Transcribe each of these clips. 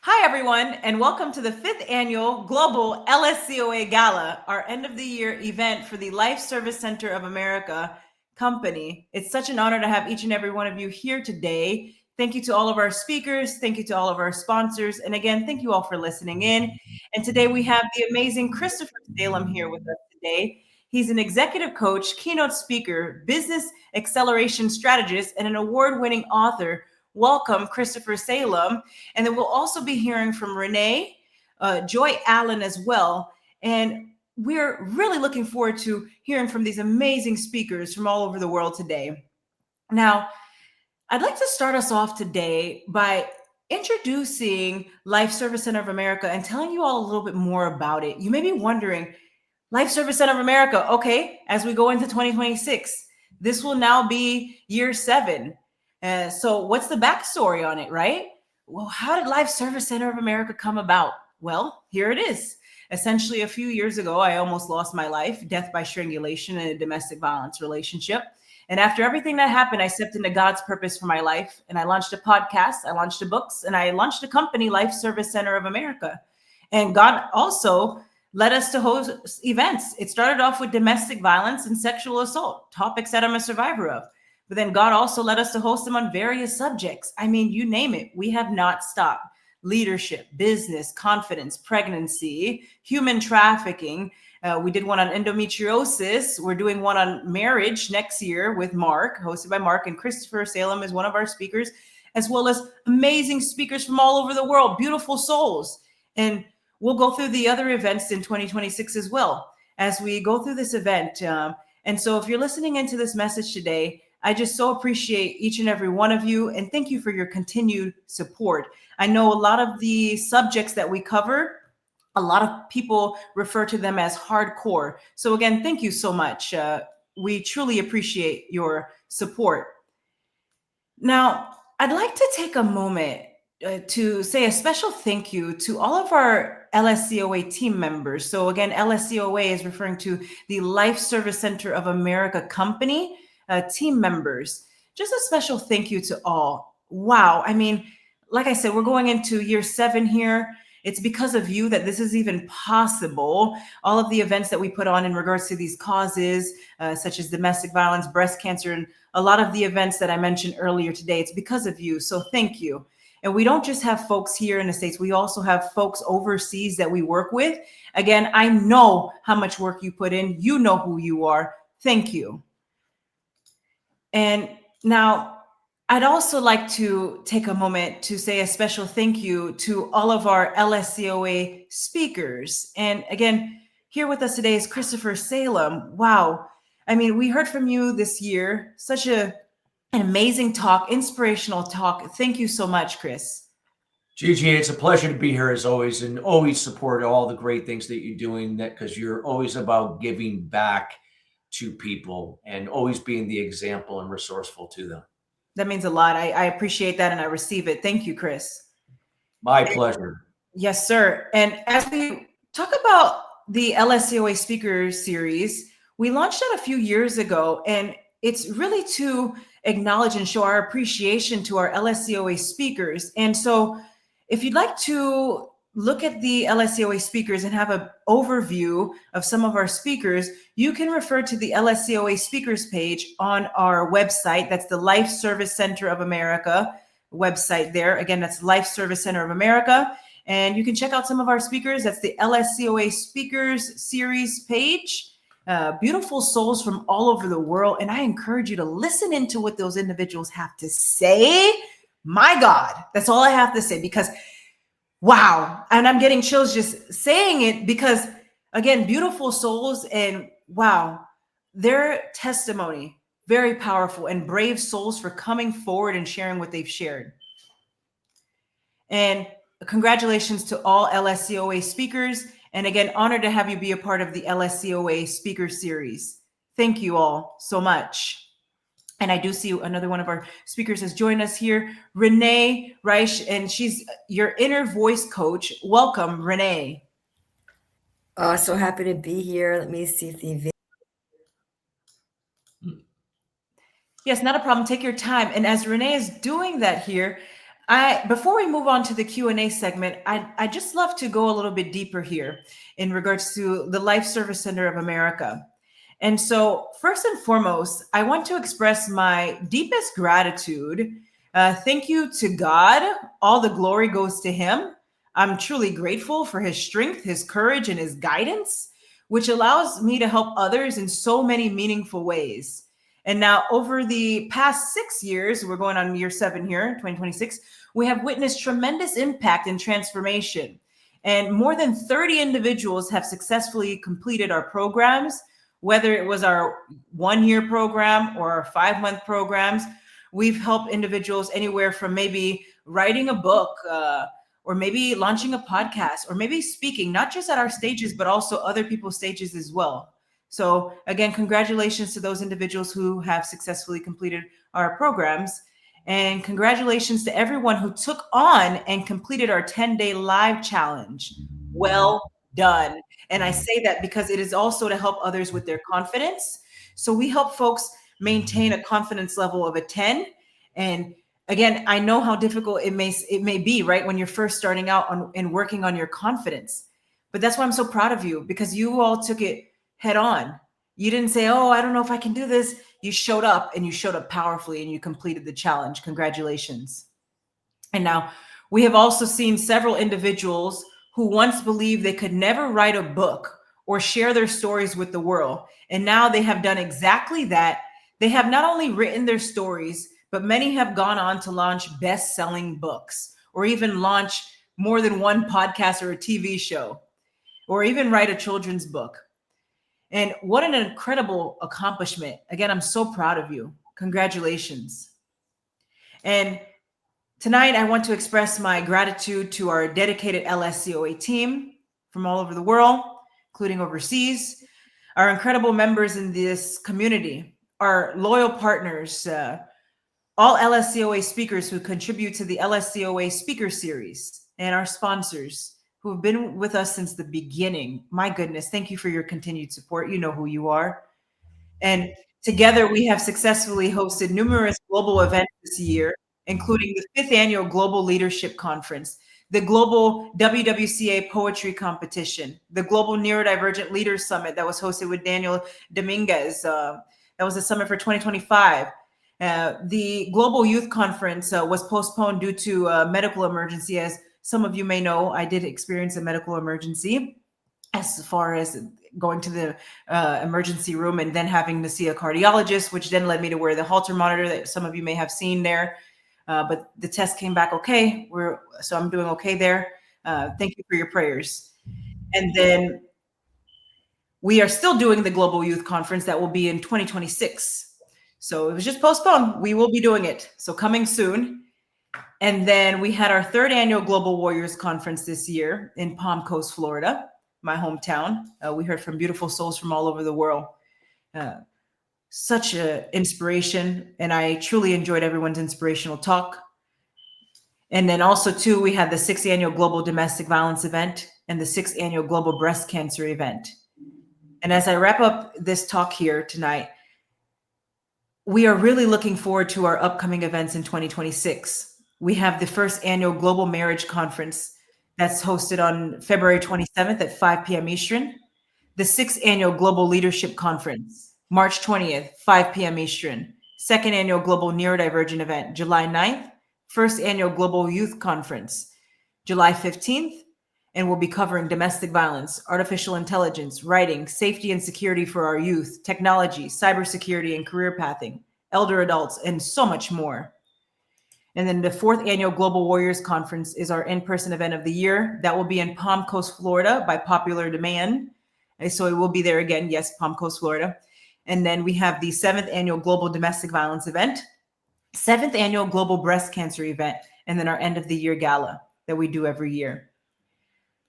Hi, everyone, and welcome to the fifth annual Global LSCOA Gala, our end of the year event for the Life Service Center of America company. It's such an honor to have each and every one of you here today. Thank you to all of our speakers. Thank you to all of our sponsors. And again, thank you all for listening in. And today we have the amazing Christopher Salem here with us today. He's an executive coach, keynote speaker, business acceleration strategist, and an award-winning author. Welcome, Christopher Salem. And then we'll also be hearing from Renee, Joy Allen as well. And we're really looking forward to hearing from these amazing speakers from all over the world today. Now, I'd like to start us off today by introducing Life Service Center of America and telling you all a little bit more about it. You may be wondering, Life Service Center of America, okay, as we go into 2026, this will now be year 7. So what's the backstory on it, right? Well, how did Life Service Center of America come about? Well, here it is. Essentially, a few years ago, I almost lost my life, death by strangulation in a domestic violence relationship. And after everything that happened, I stepped into God's purpose for my life. And I launched a podcast, I launched a books, and I launched a company, Life Service Center of America. And God also led us to host events. It started off with domestic violence and sexual assault, topics that I'm a survivor of. But then God also led us to host them on various subjects. I mean, you name it, we have not stopped. Leadership, business, confidence, pregnancy, human trafficking. We did one on endometriosis. We're doing one on marriage next year with Mark, hosted by Mark, and Christopher Salem is one of our speakers, as well as amazing speakers from all over the world, beautiful souls. And we'll go through the other events in 2026 as well as we go through this event. And so if you're listening into this message today, I just so appreciate each and every one of you, and thank you for your continued support. I know a lot of the subjects that we cover, a lot of people refer to them as hardcore. So again, thank you so much. We truly appreciate your support. Now, I'd like to take a moment to say a special thank you to all of our LSCOA team members. So again, LSCOA is referring to the Life Service Center of America company. Team members, just a special thank you to all. Wow. I mean, like I said, we're going into year 7 here. It's because of you that this is even possible. All of the events that we put on in regards to these causes, such as domestic violence, breast cancer, and a lot of the events that I mentioned earlier today, it's because of you. So thank you. And we don't just have folks here in the States, we also have folks overseas that we work with. Again, I know how much work you put in. You know who you are. Thank you. And now I'd also like to take a moment to say a special thank you to all of our LSCOA speakers. And again, here with us today is Christopher Salem. Wow. I mean, we heard from you this year, such an amazing talk, inspirational talk. Thank you so much, Chris. Gigi, it's a pleasure to be here as always, and always support all the great things that you're doing, that because you're always about giving back to people and always being the example and resourceful to them. That means a lot. I appreciate that and I receive it. Thank you, Chris. My pleasure. Yes, sir. And as we talk about the LSCOA Speaker Series, we launched that a few years ago, and it's really to acknowledge and show our appreciation to our LSCOA speakers. And so if you'd like to look at the LSCOA speakers and have an overview of some of our speakers, you can refer to the LSCOA speakers page on our website. That's the Life Service Center of America website there. Again, that's Life Service Center of America. And you can check out some of our speakers. That's the LSCOA Speakers Series page. Beautiful souls from all over the world. And I encourage you to listen into what those individuals have to say. My God, that's all I have to say, because wow. And I'm getting chills just saying it because, again, beautiful souls, and wow, their testimony, very powerful, and brave souls for coming forward and sharing what they've shared. And congratulations to all LSCOA speakers. And again, honored to have you be a part of the LSCOA Speaker Series. Thank you all so much. And I do see another one of our speakers has joined us here, Renee Reich, and she's your inner voice coach. Welcome, Renee. Oh, so happy to be here. Let me see if the video. Yes, not a problem. Take your time. And as Renee is doing that here, Before we move on to the Q&A segment, I just love to go a little bit deeper here in regards to the Life Service Center of America. And so, first and foremost, I want to express my deepest gratitude. Thank you to God. All the glory goes to Him. I'm truly grateful for His strength, His courage, and His guidance, which allows me to help others in so many meaningful ways. And now, over the past 6 years, we're going on year 7 here, 2026, we have witnessed tremendous impact and transformation. And more than 30 individuals have successfully completed our programs, whether it was our 1-year program or our 5-month programs. We've helped individuals anywhere from maybe writing a book, or maybe launching a podcast, or maybe speaking, not just at our stages, but also other people's stages as well. So again, congratulations to those individuals who have successfully completed our programs. And congratulations to everyone who took on and completed our 10-day live challenge. Well done. And I say that because it is also to help others with their confidence. So we help folks maintain a confidence level of a 10. And again, I know how difficult it may be, right, when you're first starting out and working on your confidence. But that's why I'm so proud of you, because you all took it head on. You didn't say, oh, I don't know if I can do this. You showed up, and you showed up powerfully, and you completed the challenge. Congratulations. And now we have also seen several individuals who once believed they could never write a book or share their stories with the world. And now they have done exactly that. They have not only written their stories, but many have gone on to launch best-selling books, or even launch more than one podcast or a TV show, or even write a children's book. And what an incredible accomplishment. Again, I'm so proud of you. Congratulations. And tonight, I want to express my gratitude to our dedicated LSCOA team from all over the world, including overseas, our incredible members in this community, our loyal partners, all LSCOA speakers who contribute to the LSCOA Speaker Series, and our sponsors who have been with us since the beginning. My goodness, thank you for your continued support. You know who you are. And together, we have successfully hosted numerous global events this year, including the 5th Annual Global Leadership Conference, the Global WWCA Poetry Competition, the Global Neurodivergent Leaders Summit that was hosted with Daniel Dominguez. That was the summit for 2025. The Global Youth Conference was postponed due to a medical emergency. As some of you may know, I did experience a medical emergency, as far as going to the emergency room and then having to see a cardiologist, which then led me to wear the Holter monitor that some of you may have seen there. But the test came back okay. So I'm doing okay there. Thank you for your prayers. And then we are still doing the Global Youth Conference that will be in 2026. So it was just postponed. We will be doing it. So coming soon. And then we had our 3rd Annual Global Warriors Conference this year in Palm Coast, Florida, my hometown. We heard from beautiful souls from all over the world. Such an inspiration. And I truly enjoyed everyone's inspirational talk. And then also, too, we had the 6th Annual Global Domestic Violence event and the 6th Annual Global Breast Cancer event. And as I wrap up this talk here tonight, we are really looking forward to our upcoming events in 2026. We have the 1st Annual Global Marriage Conference that's hosted on February 27th at 5 p.m. Eastern. The 6th Annual Global Leadership Conference, March 20th, 5 p.m. Eastern. 2nd Annual Global Neurodivergent event, July 9th. 1st Annual Global Youth Conference, July 15th. And we'll be covering domestic violence, artificial intelligence, writing, safety and security for our youth, technology, cybersecurity and career pathing, elder adults, and so much more. And then the 4th Annual Global Warriors Conference is our in-person event of the year. That will be in Palm Coast, Florida by popular demand. And so it will be there again. Yes, Palm Coast, Florida. And then we have the 7th Annual Global Domestic Violence event, 7th Annual Global Breast Cancer event, and then our end of the year gala that we do every year.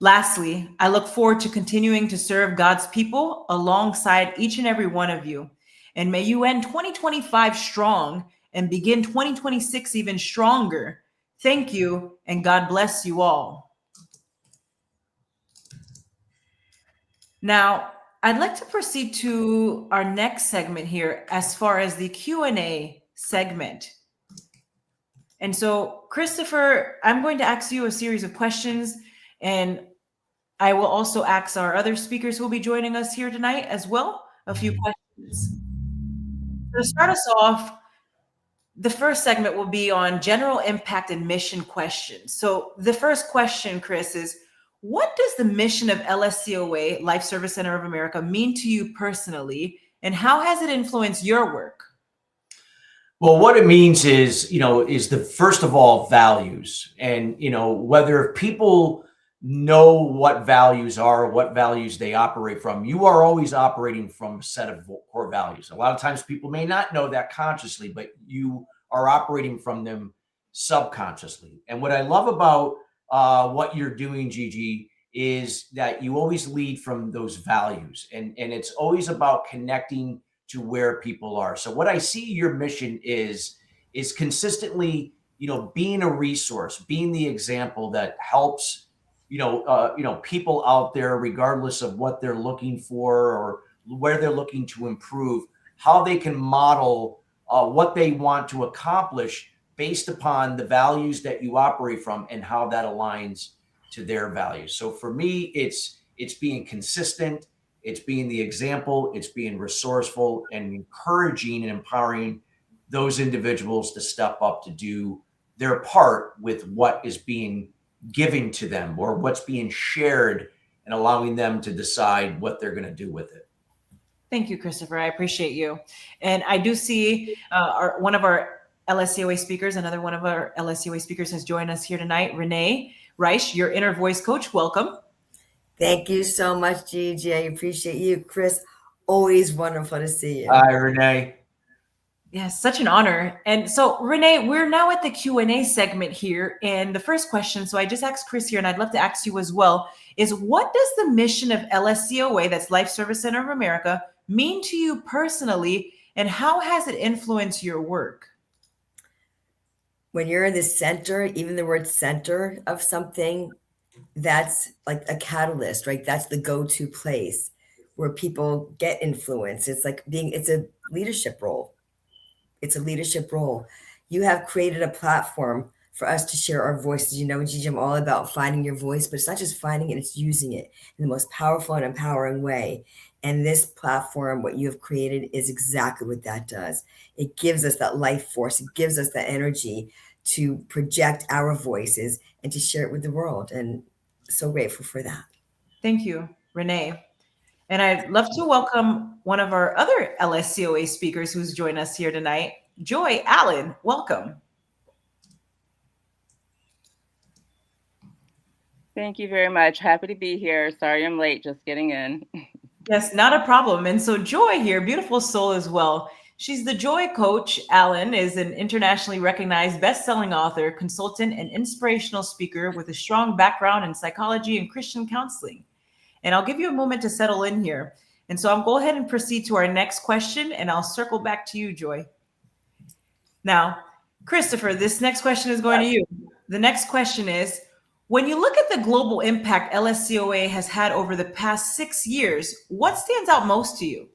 Lastly, I look forward to continuing to serve God's people alongside each and every one of you. And may you end 2025 strong and begin 2026 even stronger. Thank you, and God bless you all. Now, I'd like to proceed to our next segment here as far as the Q&A segment. And so, Christopher, I'm going to ask you a series of questions, and I will also ask our other speakers who will be joining us here tonight as well a few questions. To start us off, the first segment will be on general impact and mission questions. So, the first question, Chris, is what does the mission of LSCOA, Life Service Center of America, mean to you personally, and how has it influenced your work? Well, what it means is, is the first of all values. And, whether people know what values are, what values they operate from, you are always operating from a set of core values. A lot of times people may not know that consciously, but you are operating from them subconsciously. And what I love about what you're doing, Gigi, is that you always lead from those values. And it's always about connecting to where people are. So what I see your mission is consistently, being a resource, being the example that helps, people out there, regardless of what they're looking for or where they're looking to improve, how they can model what they want to accomplish based upon the values that you operate from and how that aligns to their values. So for me, it's being consistent. It's being the example, it's being resourceful and encouraging and empowering those individuals to step up to do their part with what is being given to them or what's being shared and allowing them to decide what they're going to do with it. Thank you, Christopher. I appreciate you. And I do see one of our LSCOA speakers, another one of our LSCOA speakers has joined us here tonight, Renee Reich, your inner voice coach. Welcome. Thank you so much, Gigi. I appreciate you. Chris, always wonderful to see you. Hi, Renee. Yes, such an honor. And so, Renee, we're now at the Q&A segment here. And the first question, so I just asked Chris here, and I'd love to ask you as well, is what does the mission of LSCOA, that's Life Service Center of America, mean to you personally, and how has it influenced your work? When you're in the center, even the word center of something, that's like a catalyst, right? That's the go-to place where people get influence. It's a leadership role. It's a leadership role. You have created a platform for us to share our voices. Gigi, I'm all about finding your voice, but it's not just finding it, it's using it in the most powerful and empowering way. And this platform, what you have created, is exactly what that does. It gives us that life force. It gives us that energy to project our voices and to share it with the world. And so grateful for that. Thank you, Renee. And I'd love to welcome one of our other LSCOA speakers who's joined us here tonight, Joy Allen. Welcome. Thank you very much. Happy to be here. Sorry I'm late, just getting in. Yes, not a problem. And so Joy here, beautiful soul as well. She's the Joy Coach. Allen is an internationally recognized best-selling author, consultant, and inspirational speaker with a strong background in psychology and Christian counseling. And I'll give you a moment to settle in here. And so I'll go ahead and proceed to our next question, and I'll circle back to you, Joy. Now, Christopher, this next question is going to you. The next question is, when you look at the global impact LSCOA has had over the past 6 years, what stands out most to you?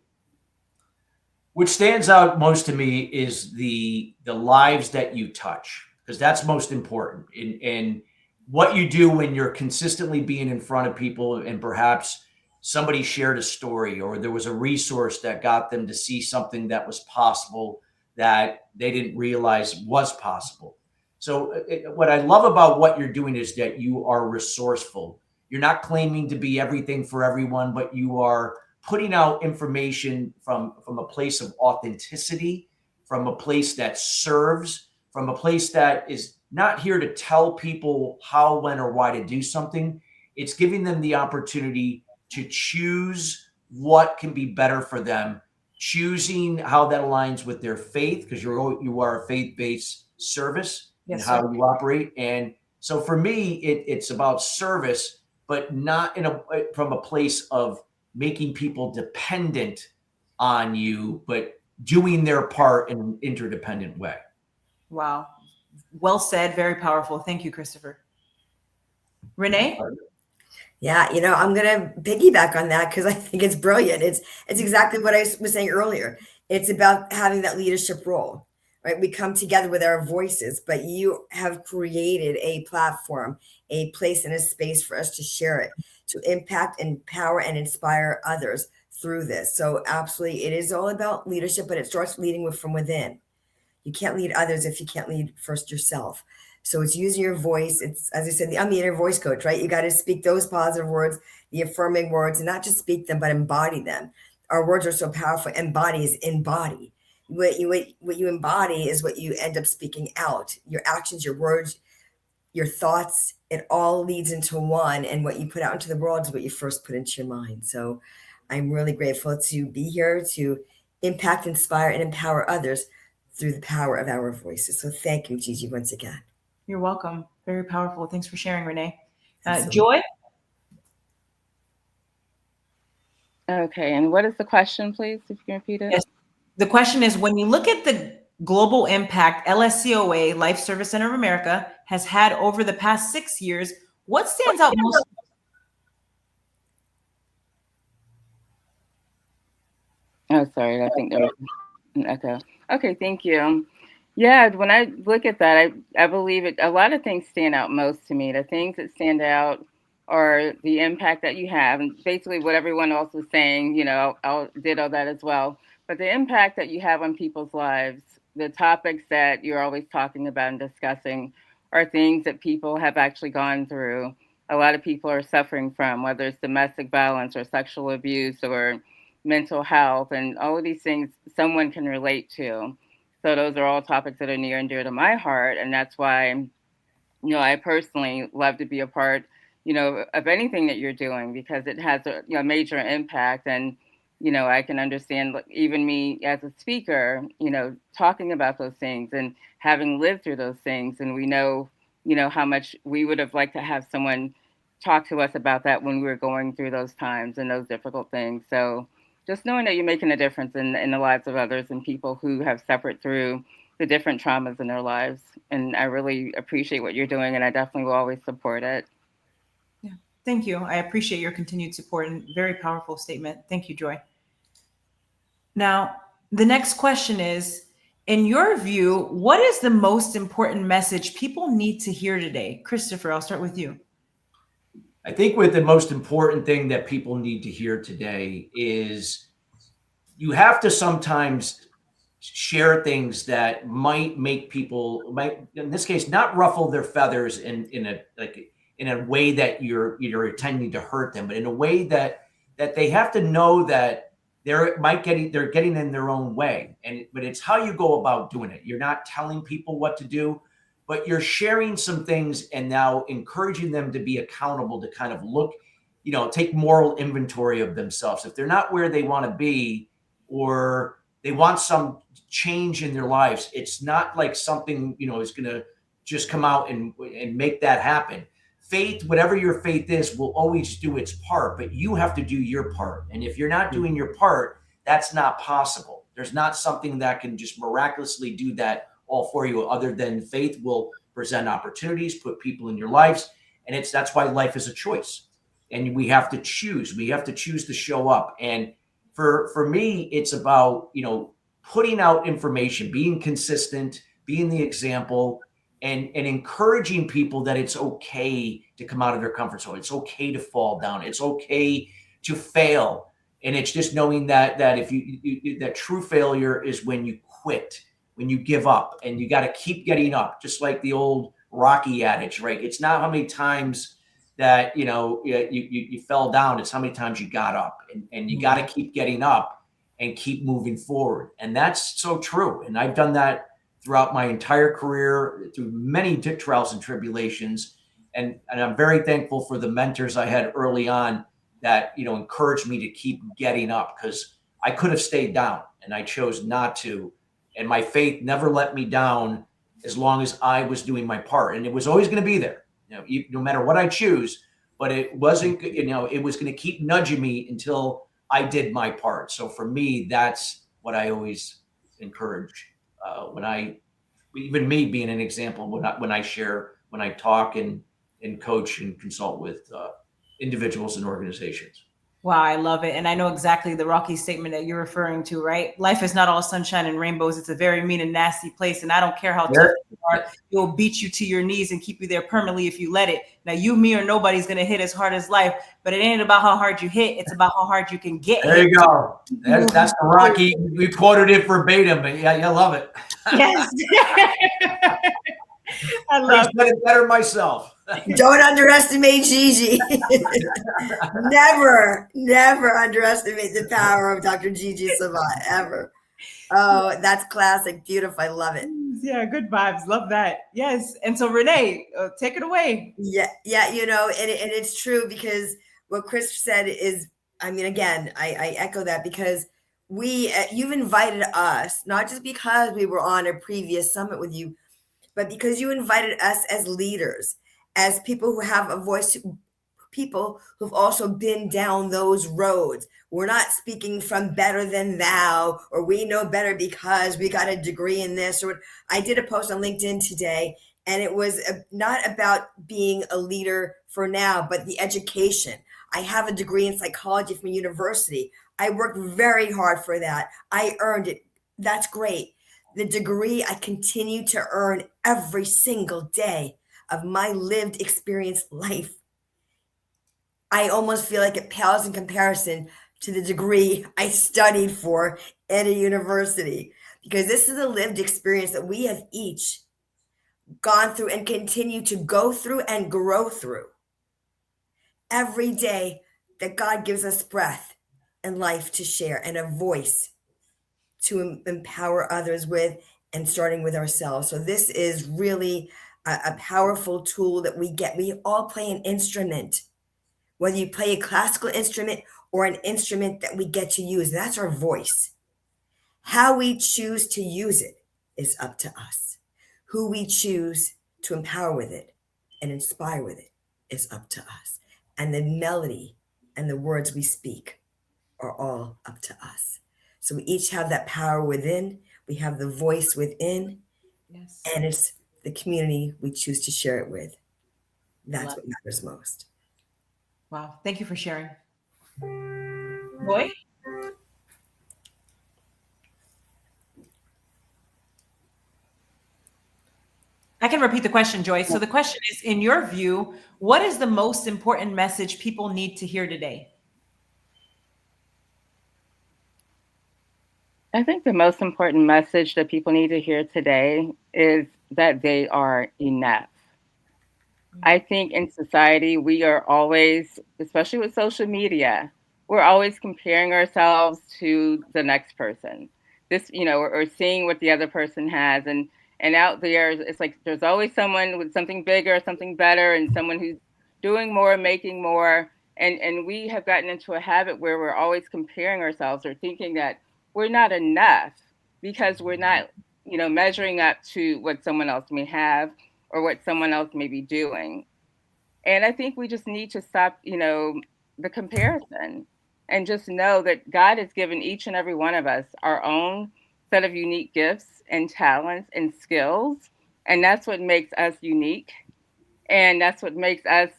What stands out most to me is the lives that you touch, because that's most important. And what you do when you're consistently being in front of people and perhaps somebody shared a story or there was a resource that got them to see something that was possible that they didn't realize was possible. So what I love about what you're doing is that you are resourceful. You're not claiming to be everything for everyone, but you are putting out information from a place of authenticity, from a place that serves, from a place that is not here to tell people how, when, or why to do something. It's giving them the opportunity to choose what can be better for them, choosing how that aligns with their faith, because you are a faith-based service and how you operate. And so for me, it's about service, but not from a place of making people dependent on you, but doing their part in an interdependent way. Wow. Well said. Very powerful. Thank you, Christopher. Renee? Yeah, I'm going to piggyback on that because I think it's brilliant. It's exactly what I was saying earlier. It's about having that leadership role. right? We come together with our voices, but you have created a platform, a place and a space for us to share it, to impact, empower, and inspire others through this. So absolutely, it is all about leadership, but it starts leading from within. You can't lead others if you can't lead first yourself. So it's using your voice. It's, as I said, I'm the inner voice coach, right? You got to speak those positive words, the affirming words, and not just speak them, but embody them. Our words are so powerful. Embody is embody. What you embody is what you end up speaking out. Your actions, your words, your thoughts, it all leads into one. And what you put out into the world is what you first put into your mind. So I'm really grateful to be here to impact, inspire, and empower others through the power of our voices. So thank you, Gigi, once again. You're welcome. Very powerful. Thanks for sharing, Renee. Absolutely. Joy? Okay, and what is the question, please, if you can repeat it? Yes. The question is, when you look at the global impact LSCOA, Life Service Center of America, has had over the past 6 years, what stands out most? Oh, sorry, I think there was an echo. Okay, thank you. Yeah, when I look at that, I believe it. A lot of things stand out most to me. The things that stand out are the impact that you have, and basically what everyone else was saying. I'll ditto that as well. But the impact that you have on people's lives, the topics that you're always talking about and discussing, are things that people have actually gone through. A lot of people are suffering from, whether it's domestic violence or sexual abuse or mental health, and all of these things someone can relate to. So those are all topics that are near and dear to my heart, and that's why I personally love to be a part, of anything that you're doing, because it has a major impact. And I can understand, like, even me as a speaker, talking about those things and having lived through those things, and we know, how much we would have liked to have someone talk to us about that when we were going through those times and those difficult things. So just knowing that you're making a difference in the lives of others and people who have suffered through the different traumas in their lives. And I really appreciate what you're doing, and I definitely will always support it. Yeah, thank you. I appreciate your continued support and very powerful statement. Thank you, Joy. Now, the next question is, in your view, what is the most important message people need to hear today? Christopher, I'll start with you. I think with the most important thing that people need to hear today is you have to sometimes share things that might make people, might in this case, not ruffle their feathers in a way that you're intending to hurt them, but in a way that they have to know that they're getting in their own way. But it's how you go about doing it. You're not telling people what to do, but you're sharing some things and now encouraging them to be accountable, to kind of look, take moral inventory of themselves. If they're not where they want to be, or they want some change in their lives, it's not like something, is going to just come out and make that happen. Faith, whatever your faith is, will always do its part, but you have to do your part. And if you're not doing your part, that's not possible. There's not something that can just miraculously do that all for you, other than faith will present opportunities, put people in your lives. And that's why life is a choice. And we have to choose. We have to choose to show up. And for me, it's about, putting out information, being consistent, being the example, and encouraging people that it's okay to come out of their comfort zone. It's okay to fall down. It's okay to fail. And it's just knowing that that true failure is when you quit, when you give up, and you got to keep getting up, just like the old Rocky adage, right? It's not how many times that you fell down, it's how many times you got up, and you got to keep getting up and keep moving forward. And that's so true. And I've done that throughout my entire career, through many trials and tribulations. And I'm very thankful for the mentors I had early on that, encouraged me to keep getting up, because I could have stayed down and I chose not to. And my faith never let me down as long as I was doing my part. And it was always going to be there, no matter what I choose, but it wasn't, it was going to keep nudging me until I did my part. So for me, that's what I always encourage. Even me being an example, when I share, when I talk and coach and consult with individuals and organizations. Wow, I love it. And I know exactly the Rocky statement that you're referring to, right? Life is not all sunshine and rainbows. It's a very mean and nasty place. And I don't care how tough you are, it'll beat you to your knees and keep you there permanently if you let it. Now, you, me, or nobody's going to hit as hard as life, but it ain't about how hard you hit. It's about how hard you can get There hit. you go. That's the Rocky. We quoted it verbatim, but yeah, I love it. Yes. I love I said it better myself. Don't underestimate Gigi. Never underestimate the power of Dr. Gigi Savat, ever. Oh, that's classic. Beautiful. I love it. Yeah, good vibes. Love that. Yes. And so, Renee, take it away. Yeah, and it's true, because what Chris said is, I mean, again, I echo that, because you've invited us, not just because we were on a previous summit with you, but because you invited us as leaders, as people who have a voice, people who've also been down those roads. We're not speaking from better than thou, or we know better because we got a degree in this. Or I did a post on LinkedIn today, and it was not about being a leader for now, but the education. I have a degree in psychology from a university. I worked very hard for that. I earned it. That's great. The degree I continue to earn every single day of my lived experience life, I almost feel like it pales in comparison to the degree I studied for at a university, because this is a lived experience that we have each gone through and continue to go through and grow through every day that God gives us breath and life to share, and a voice to empower others with, and starting with ourselves. So this is really a powerful tool that we get. We all play an instrument, whether you play a classical instrument or an instrument that we get to use. That's our voice. How we choose to use it is up to us. Who we choose to empower with it and inspire with it is up to us. And the melody and the words we speak are all up to us. So we each have that power within, we have the voice within, Yes. and it's the community we choose to share it with. That's what matters most. Wow. Thank you for sharing. Boy? I can repeat the question, Joy. So the question is, in your view, what is the most important message people need to hear today? I think the most important message that people need to hear today is that they are enough. I think in society, we are always, especially with social media, we're always comparing ourselves to the next person. This, or seeing what the other person has. And out there, it's like there's always someone with something bigger, something better, and someone who's doing more, making more. And we have gotten into a habit where we're always comparing ourselves, or thinking that we're not enough because we're not, measuring up to what someone else may have or what someone else may be doing. And I think we just need to stop, the comparison, and just know that God has given each and every one of us our own set of unique gifts and talents and skills. And that's what makes us unique. And that's what makes us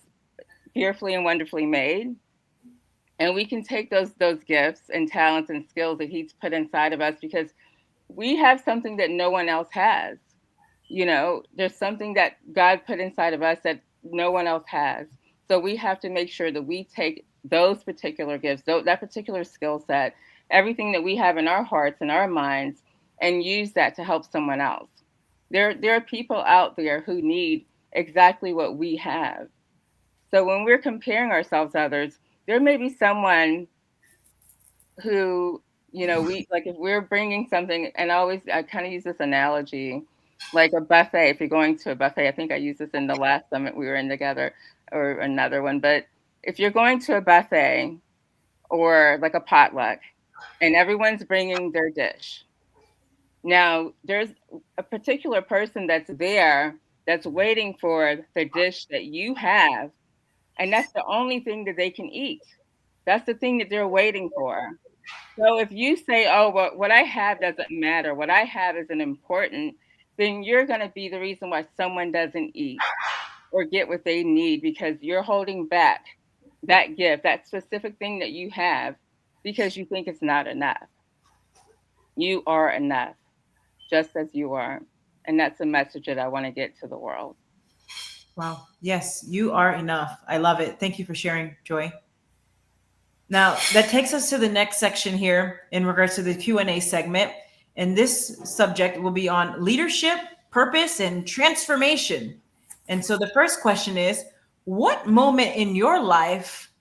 fearfully and wonderfully made. And we can take those gifts and talents and skills that He's put inside of us, because we have something that no one else has. There's something that God put inside of us that no one else has. So we have to make sure that we take those particular gifts, that particular skill set, everything that we have in our hearts and our minds, and use that to help someone else. There are people out there who need exactly what we have. So when we're comparing ourselves to others, there may be someone who, we like, if we're bringing something, and I kind of use this analogy, like a buffet. If you're going to a buffet, I think I used this in the last summit we were in together, or another one. But if you're going to a buffet or like a potluck, and everyone's bringing their dish, now there's a particular person that's there that's waiting for the dish that you have, and that's the only thing that they can eat. That's the thing that they're waiting for. So if you say, "Oh, well, what I have doesn't matter, what I have isn't important," then you're going to be the reason why someone doesn't eat or get what they need, because you're holding back that gift, that specific thing that you have, because you think it's not enough. You are enough, just as you are. And that's a message that I want to get to the world. Wow. Yes, you are enough. I love it. Thank you for sharing, Joy. Now, that takes us to the next section here in regards to the Q&A segment. And this subject will be on leadership, purpose, and transformation. And so the first question is, what moment in your life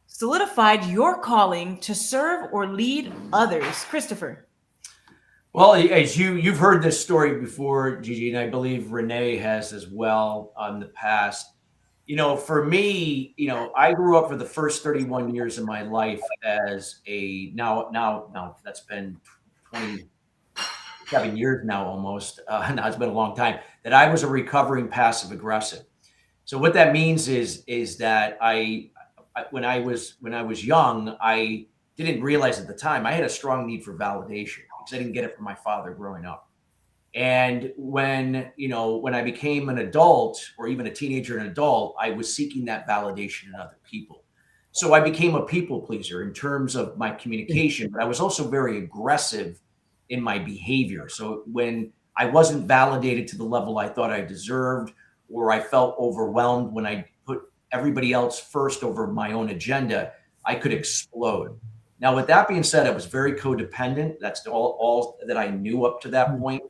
solidified your calling to serve or lead others? Christopher. Well, as you've heard this story before, Gigi, and I believe Renee has as well on the past. For me, I grew up for the first 31 years of my life as a now that's been 27 years now almost. Now it's been a long time that I was a recovering passive aggressive. So what that means is that when I was young, I didn't realize at the time I had a strong need for validation because I didn't get it from my father growing up. And when I became an adult or even a teenager and adult, I was seeking that validation in other people. So I became a people pleaser in terms of my communication, but I was also very aggressive in my behavior. So when I wasn't validated to the level I thought I deserved, or I felt overwhelmed when I put everybody else first over my own agenda, I could explode. Now, with that being said, I was very codependent. That's all that I knew up to that point.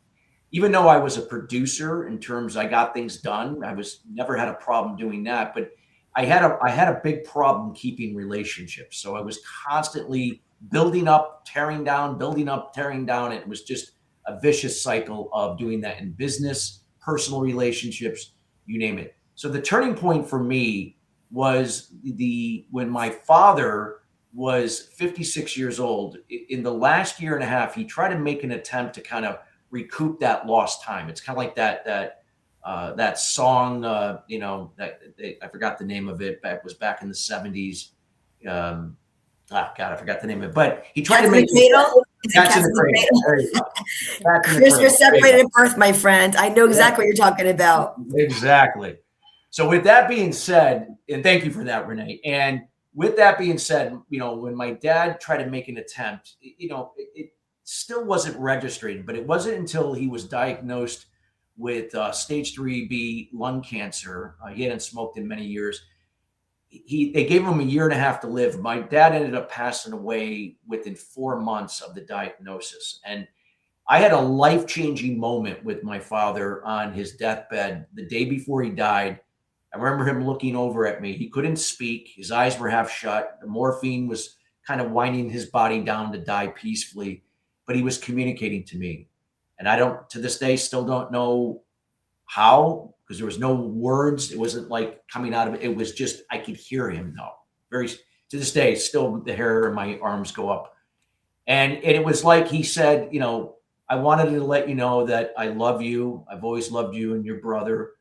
Even though I was a producer in terms I got things done, I was never had a problem doing that. But I had a big problem keeping relationships. So I was constantly building up, tearing down, building up, tearing down. It was just a vicious cycle of doing that in business, personal relationships, you name it. So the turning point for me was when my father was 56 years old. In the last year and a half, he tried to make an attempt to kind of recoup that lost time. It's kind of like that song, I forgot the name of it. It was back in the 70s. God, I forgot the name of it. But he tried to make Cats in the Cradle. Christmas separated at birth, my friend. I know exactly what you're talking about. Exactly. So with that being said, and thank you for that, Renee. And with that being said, when my dad tried to make an attempt, it still wasn't registering, but it wasn't until he was diagnosed with stage 3B lung cancer. He hadn't smoked in many years. They gave him a year and a half to live. My dad ended up passing away within 4 months of the diagnosis. And I had a life-changing moment with my father on his deathbed the day before he died. I remember him looking over at me. He couldn't speak. His eyes were half shut. The morphine was kind of winding his body down to die peacefully, but he was communicating to me. And I don't, to this day, still don't know how, because there was no words. It wasn't like coming out of it. It was just, I could hear him though. To this day, still the hair in my arms go up. And it was like he said, I wanted to let you know that I love you. I've always loved you and your brother.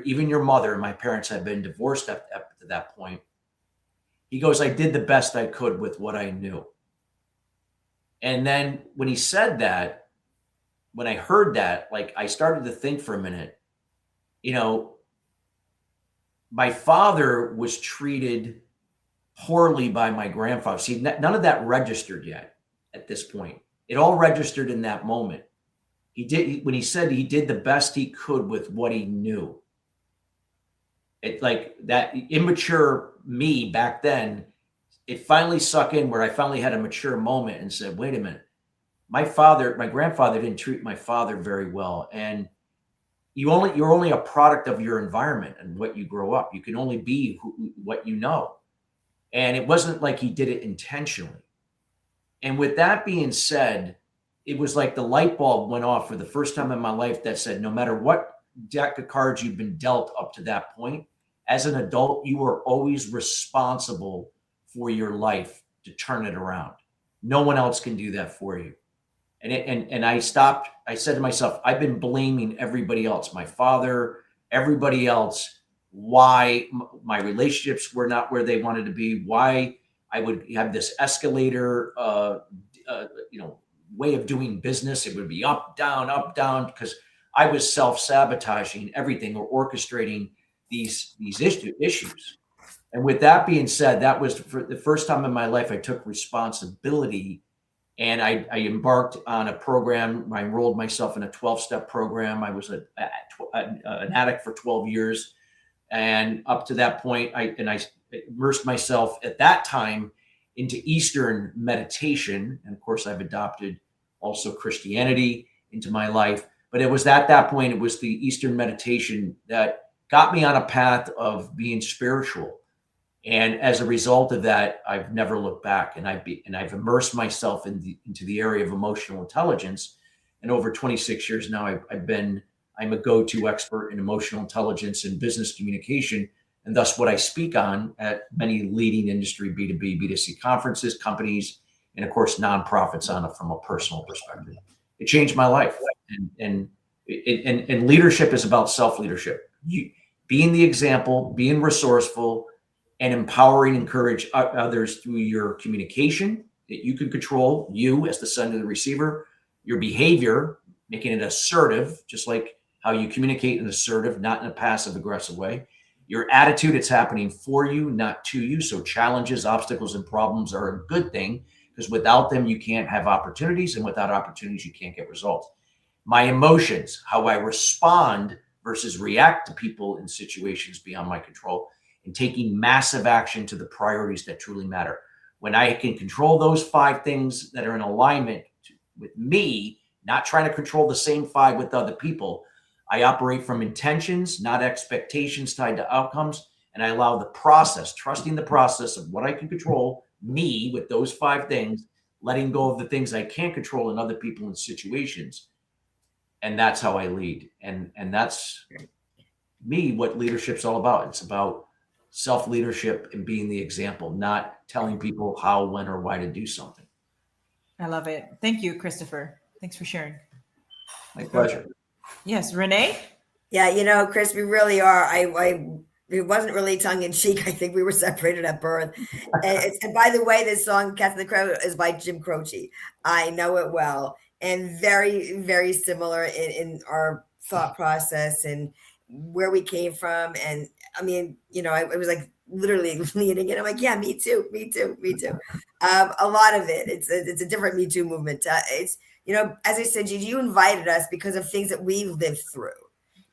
Even your mother. My parents had been divorced up to that point. He goes, I did the best I could with what I knew. And then when he said that, when I heard that, like I started to think for a minute, my father was treated poorly by my grandfather. See, none of that registered yet at this point. It all registered in that moment. When he said he did the best he could with what he knew. It like that immature me back then, it finally sucked in where I finally had a mature moment and said, wait a minute, my grandfather didn't treat my father very well. And you're only a product of your environment and what you grow up. You can only be what you know. And it wasn't like he did it intentionally. And with that being said, it was like the light bulb went off for the first time in my life that said, no matter what deck of cards you've been dealt up to that point, as an adult, you are always responsible for your life to turn it around. No one else can do that for you. And I stopped. I said to myself, I've been blaming everybody else, my father, everybody else, why my relationships were not where they wanted to be, why I would have this escalator, way of doing business. It would be up, down, because I was self-sabotaging everything or orchestrating these issues. And with that being said, that was for the first time in my life I took responsibility, and I embarked on a program. I enrolled myself in a 12-step program. I was an addict for 12 years. And up to that point, I immersed myself at that time into Eastern meditation. And of course, I've adopted also Christianity into my life. But it was at that point, it was the Eastern meditation that got me on a path of being spiritual. And as a result of that, I've never looked back, and I've immersed myself into the area of emotional intelligence. And over 26 years now, I'm a go-to expert in emotional intelligence and business communication, and thus what I speak on at many leading industry B2B, B2C conferences, companies, and of course nonprofits from a personal perspective. It changed my life, and leadership is about self-leadership. Being the example, being resourceful, and empowering, encourage others through your communication that you can control, you as the sender and the receiver, your behavior, making it assertive, just like how you communicate in assertive, not in a passive aggressive way. Your attitude, it's happening for you, not to you. So challenges, obstacles, and problems are a good thing, because without them, you can't have opportunities, and without opportunities, you can't get results. My emotions, how I respond versus react to people in situations beyond my control, and taking massive action to the priorities that truly matter. When I can control those 5 things that are in alignment with me, not trying to control the same 5 with other people, I operate from intentions, not expectations tied to outcomes. And I allow the process, trusting the process of what I can control, me with those 5 things, letting go of the things I can't control in other people and situations. And that's how I lead. And that's me, what leadership's all about. It's about self-leadership and being the example, not telling people how, when, or why to do something. I love it. Thank you, Christopher. Thanks for sharing. My pleasure. Yes, Renee? Yeah, Chris, we really are. It wasn't really tongue in cheek. I think we were separated at birth. And by the way, this song, Catch the Crow, is by Jim Croce. I know it well, and very, very similar in our thought process and where we came from. And I mean, it was like literally leaning in. I'm like, yeah, me too. A lot of it, it's a different Me Too movement. It's, as I said, you invited us because of things that we've lived through,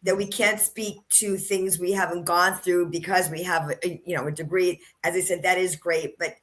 that we can't speak to things we haven't gone through because we have a degree. As I said, that is great, but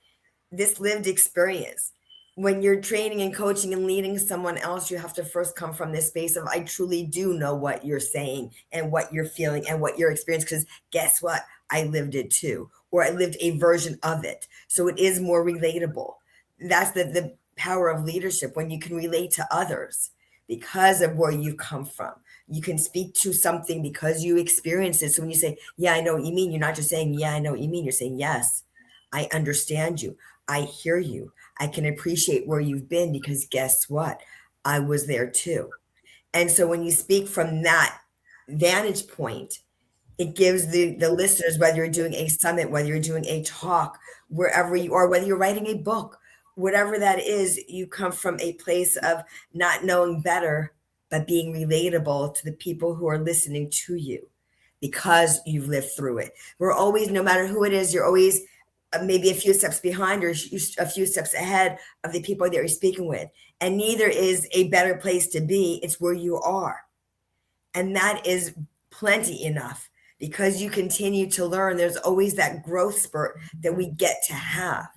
this lived experience, when you're training and coaching and leading someone else, you have to first come from this space of, I truly do know what you're saying and what you're feeling and what you're experiencing, because guess what? I lived it too, or I lived a version of it. So it is more relatable. That's the power of leadership, when you can relate to others because of where you come from. You can speak to something because you experienced it. So when you say, yeah, I know what you mean, you're not just saying, yeah, I know what you mean. You're saying, yes, I understand you. I hear you. I can appreciate where you've been, because guess what? I was there too. And so when you speak from that vantage point, it gives the listeners, whether you're doing a summit, whether you're doing a talk, wherever you are, whether you're writing a book, whatever that is, you come from a place of not knowing better, but being relatable to the people who are listening to you because you've lived through it. We're always, no matter who it is, you're always maybe a few steps behind or a few steps ahead of the people that you're speaking with. And neither is a better place to be. It's where you are. And that is plenty enough, because you continue to learn. There's always that growth spurt that we get to have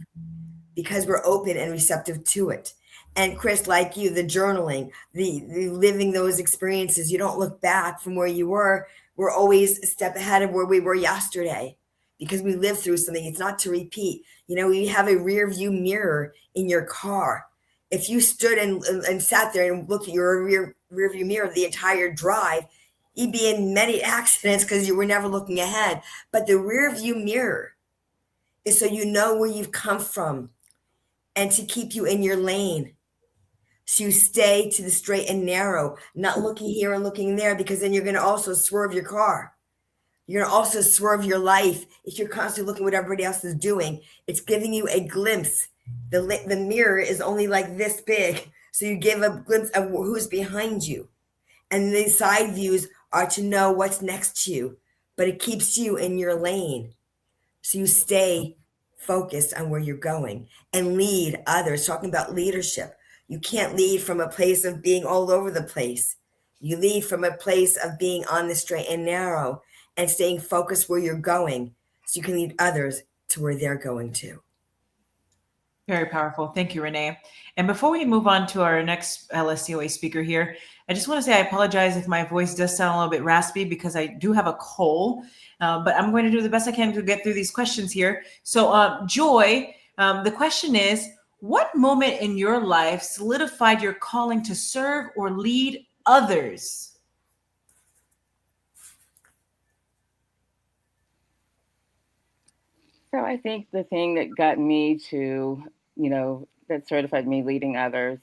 because we're open and receptive to it. And Chris, like you, the journaling, the living those experiences, you don't look back from where you were. We're always a step ahead of where we were yesterday because we lived through something. It's not to repeat. You have a rear view mirror in your car. If you stood and sat there and looked at your rear view mirror the entire drive, you'd be in many accidents because you were never looking ahead. But the rear view mirror is so you know where you've come from and to keep you in your lane. So you stay to the straight and narrow, not looking here and looking there, because then you're going to also swerve your car. You're going to also swerve your life if you're constantly looking what everybody else is doing. It's giving you a glimpse. The mirror is only like this big. So you give a glimpse of who's behind you. And the side views are to know what's next to you, but it keeps you in your lane. So you stay focused on where you're going and lead others. Talking about leadership, you can't lead from a place of being all over the place. You lead from a place of being on the straight and narrow and staying focused where you're going so you can lead others to where they're going to. Very powerful. Thank you, Renee. And before we move on to our next LSCOA speaker here, I just want to say I apologize if my voice does sound a little bit raspy because I do have a cold, but I'm going to do the best I can to get through these questions here. So, Joy, the question is, what moment in your life solidified your calling to serve or lead others? So I think the thing that got me to, that certified me leading others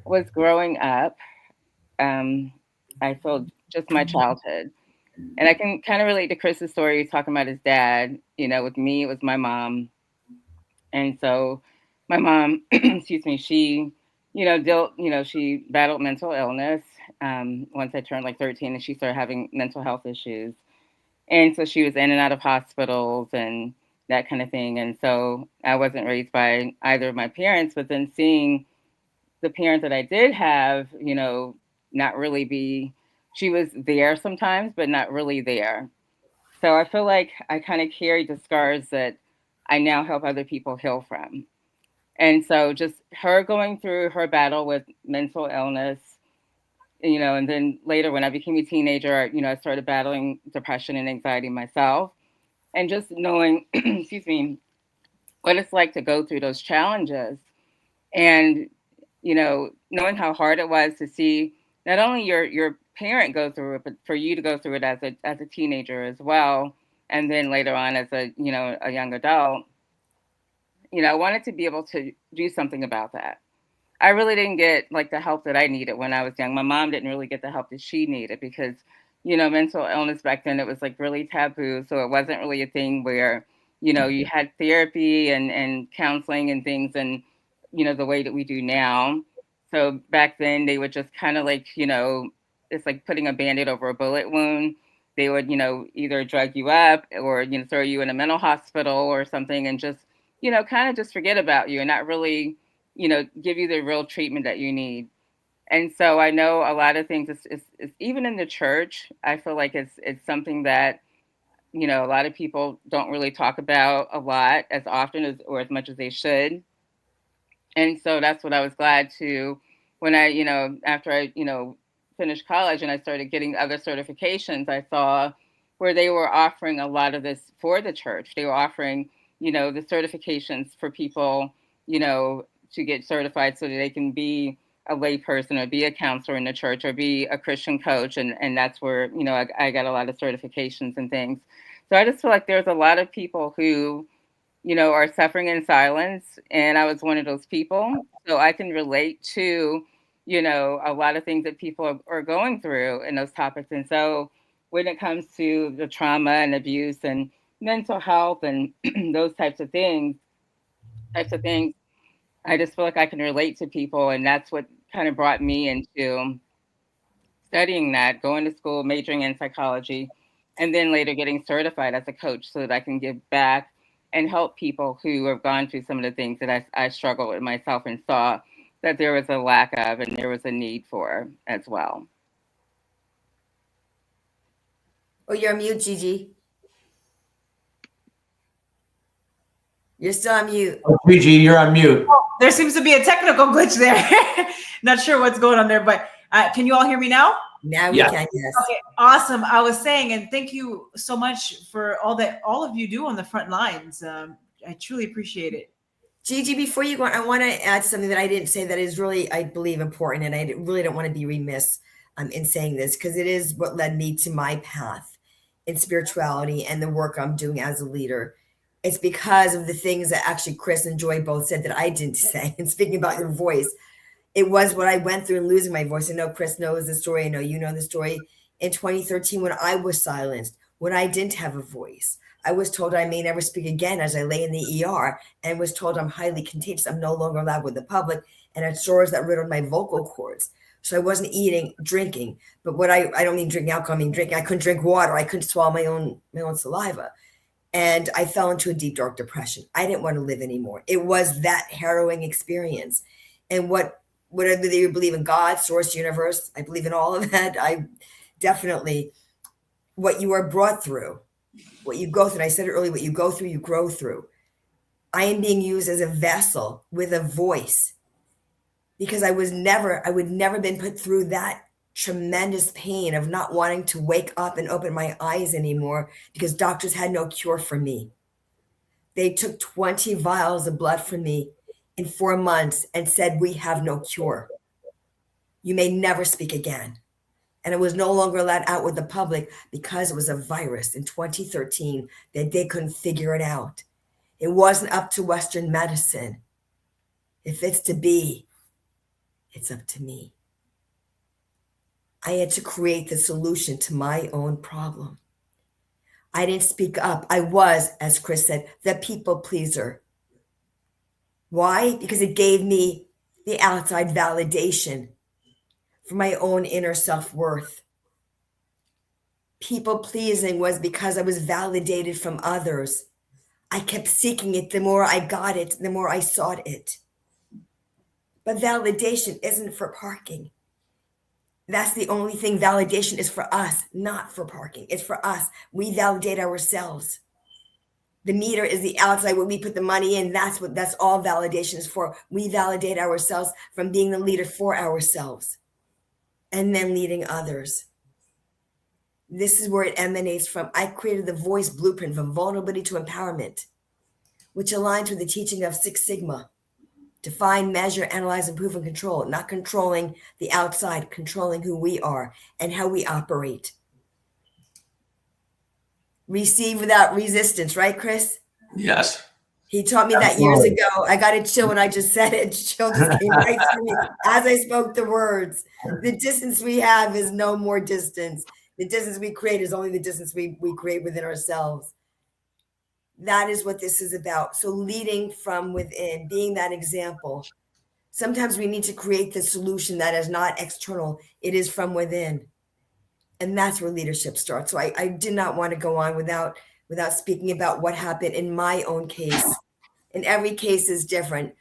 was growing up. I feel just my childhood. And I can kind of relate to Chris's story talking about his dad. With me, it was my mom. And so my mom, excuse me, she, she battled mental illness once I turned like 13, and she started having mental health issues. And so she was in and out of hospitals and that kind of thing. And so I wasn't raised by either of my parents, but then seeing the parent that I did have, not really be, she was there sometimes, but not really there. So I feel like I kind of carried the scars that I now help other people heal from. And so just her going through her battle with mental illness, and then later when I became a teenager, I started battling depression and anxiety myself. And just knowing, excuse me, what it's like to go through those challenges and, knowing how hard it was to see not only your parent go through it, but for you to go through it as a teenager as well. And then later on as a young adult, I wanted to be able to do something about that. I really didn't get like the help that I needed when I was young. My mom didn't really get the help that she needed because, mental illness back then, it was like really taboo. So it wasn't really a thing where, you had therapy and counseling and things and, the way that we do now. So back then they would just kind of like, it's like putting a Band-Aid over a bullet wound. They would, either drug you up or, throw you in a mental hospital or something and just, kind of just forget about you and not really, give you the real treatment that you need. And so I know a lot of things, is even in the church, I feel like it's something that, a lot of people don't really talk about a lot as often as or as much as they should. And so that's what I was glad to when I, after I, finished college and I started getting other certifications, I saw where they were offering a lot of this for the church. They were offering, the certifications for people, to get certified so that they can be a lay person or be a counselor in the church or be a Christian coach. And that's where, I got a lot of certifications and things. So I just feel like there's a lot of people who, are suffering in silence. And I was one of those people. So I can relate to, a lot of things that people are going through in those topics. And so when it comes to the trauma and abuse and mental health and those types of things, I just feel like I can relate to people. And that's what kind of brought me into studying that, going to school, majoring in psychology, and then later getting certified as a coach so that I can give back and help people who have gone through some of the things that I struggled with myself and saw that there was a lack of and there was a need for as well. Oh, you're on mute, Gigi. You're still on mute. Oh, Gigi, you're on mute. Oh, there seems to be a technical glitch there. Not sure what's going on there, but can you all hear me now? Now we can, yes. Okay, awesome. I was saying, and thank you so much for all that all of you do on the front lines. I truly appreciate it. Gigi, before you go on, I want to add something that I didn't say that is really, I believe, important, and I really don't want to be remiss in saying this because it is what led me to my path in spirituality and the work I'm doing as a leader. It's because of the things that actually Chris and Joy both said that I didn't say. And speaking about your voice, it was what I went through in losing my voice. I know Chris knows the story. I know you know the story. In 2013, when I was silenced, when I didn't have a voice, I was told I may never speak again as I lay in the ER and was told I'm highly contagious. I'm no longer allowed with the public and had sores that riddled my vocal cords. So I wasn't eating, drinking. But what I don't mean drinking alcohol, I mean drinking. I couldn't drink water. I couldn't swallow my own saliva. And I fell into a deep, dark depression. I didn't want to live anymore. It was that harrowing experience. And whether you believe in God, source, universe, I believe in all of that. I definitely, what you are brought through, what you go through, and I said it earlier, what you go through, you grow through. I am being used as a vessel with a voice because I would never been put through that tremendous pain of not wanting to wake up and open my eyes anymore because doctors had no cure for me. They took 20 vials of blood from me in 4 months and said, we have no cure. You may never speak again. And it was no longer allowed out with the public because it was a virus in 2013 that they couldn't figure it out. It wasn't up to Western medicine. If it's to be, it's up to me. I had to create the solution to my own problem. I didn't speak up. I was, as Chris said, the people pleaser. Why? Because it gave me the outside validation for my own inner self-worth. People pleasing was because I was validated from others. I kept seeking it. The more I got it, the more I sought it. But validation isn't for parking. That's the only thing. Validation is for us, not for parking. It's for us. We validate ourselves. The meter is the outside where we put the money in. That's all validation is for. We validate ourselves from being the leader for ourselves and then leading others. This is where it emanates from. I created the voice blueprint from vulnerability to empowerment, which aligns with the teaching of Six Sigma. Define, measure, analyze, improve, and control. Not controlling the outside, controlling who we are and how we operate. Receive without resistance, right, Chris? Yes. He taught me that years ago. I got a chill when I just said it. Chill just came right through me as I spoke the words. The distance we have is no more distance. The distance we create is only the distance we create within ourselves. That is what this is about. So leading from within, being that example. Sometimes we need to create the solution that is not external. It is from within. And that's where leadership starts. So I did not want to go on without speaking about what happened in my own case. And every case is different,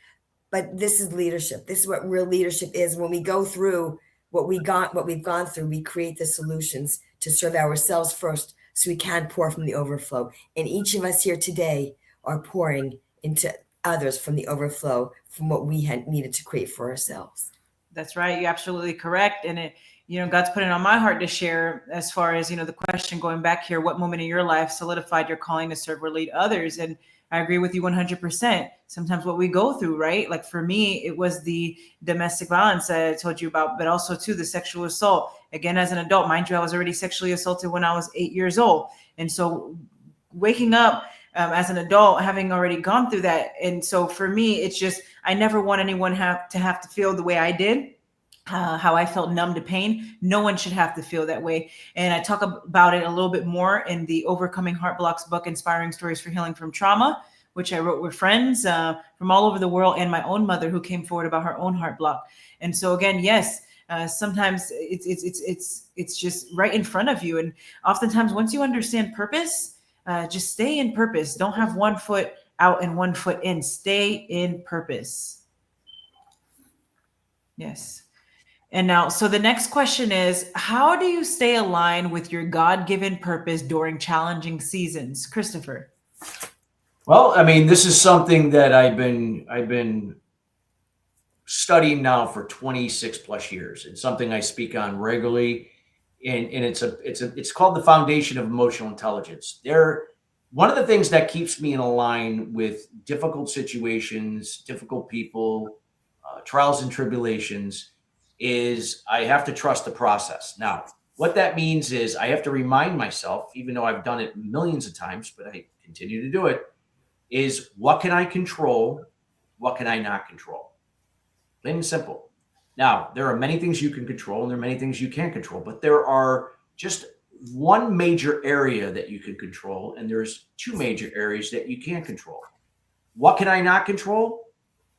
but this is leadership. This is what real leadership is. When we go through what we've gone through, we create the solutions to serve ourselves first so we can pour from the overflow. And each of us here today are pouring into others from the overflow from what we had needed to create for ourselves. That's right. You're absolutely correct. And God's put it on my heart to share as far as, the question going back here, what moment in your life solidified your calling to serve or lead others? And I agree with you 100%. Sometimes what we go through, right? Like for me, it was the domestic violence that I told you about, but also too, the sexual assault. Again, as an adult, mind you, I was already sexually assaulted when I was 8 years old. And so waking up as an adult, having already gone through that. And so for me, it's just, I never want anyone to have to feel the way I did. How I felt numb to pain. No one should have to feel that way. And I talk about it a little bit more in the Overcoming Heart Blocks book, Inspiring Stories for Healing from Trauma, which I wrote with friends from all over the world and my own mother who came forward about her own heart block. And so again, yes, sometimes it's just right in front of you. And oftentimes once you understand purpose, just stay in purpose. Don't have one foot out and one foot in. Stay in purpose. Yes. And now, so the next question is, how do you stay aligned with your God-given purpose during challenging seasons? Christopher. Well, I mean, this is something that I've been studying now for 26 plus years. It's something I speak on regularly. And it's called the foundation of emotional intelligence. One of the things that keeps me in line with difficult situations, difficult people, trials and tribulations is I have to trust the process. Now, what that means is I have to remind myself, even though I've done it millions of times, but I continue to do it, is what can I control? What can I not control? Plain and simple. Now, there are many things you can control and there are many things you can't control, but there are just one major area that you can control and there's two major areas that you can't control. What can I not control?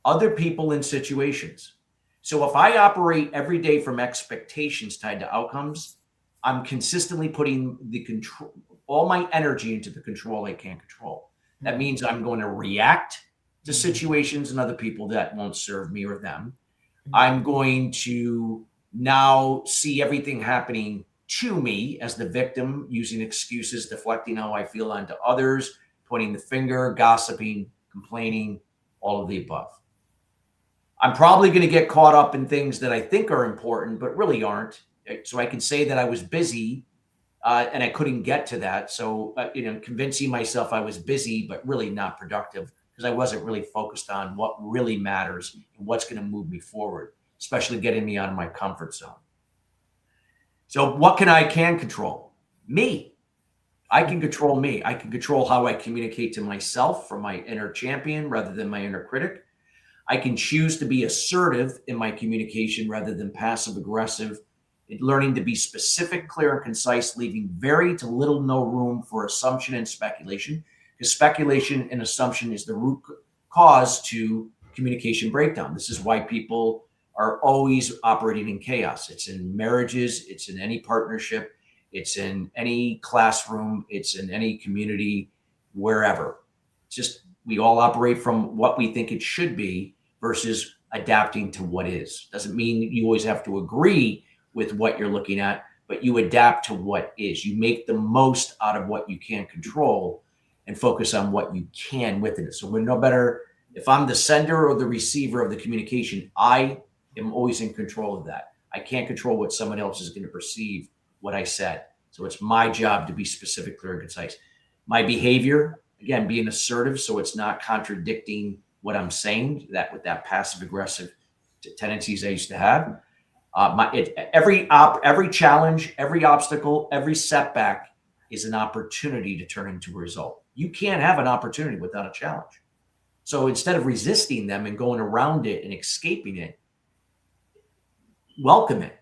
Other people and situations. So if I operate every day from expectations tied to outcomes, I'm consistently putting the control, all my energy into the control I can't control. That means I'm going to react to situations and other people that won't serve me or them. I'm going to now see everything happening to me as the victim, using excuses, deflecting how I feel onto others, pointing the finger, gossiping, complaining, all of the above. I'm probably going to get caught up in things that I think are important, but really aren't. So I can say that I was busy and I couldn't get to that. So, convincing myself I was busy, but really not productive because I wasn't really focused on what really matters and what's going to move me forward, especially getting me out of my comfort zone. So what can control? Me. I can control me. I can control how I communicate to myself from my inner champion rather than my inner critic. I can choose to be assertive in my communication rather than passive aggressive, learning to be specific, clear, and concise, leaving very to little no room for assumption and speculation, because speculation and assumption is the root cause to communication breakdown. This is why people are always operating in chaos. It's in marriages, it's in any partnership, it's in any classroom, it's in any community, wherever. It's just we all operate from what we think it should be versus adapting to what is. Doesn't mean you always have to agree with what you're looking at, but you adapt to what is. You make the most out of what you can control and focus on what you can within it. So we're no better if I'm the sender or the receiver of the communication. I am always in control of that. I can't control what someone else is going to perceive what I said. So it's my job to be specific, clear, and concise. My behavior, again, being assertive, so it's not contradicting what I'm saying, that with that passive aggressive tendencies I used to have. Every challenge, every obstacle, every setback is an opportunity to turn into a result. You can't have an opportunity without a challenge. So instead of resisting them and going around it and escaping it, welcome it,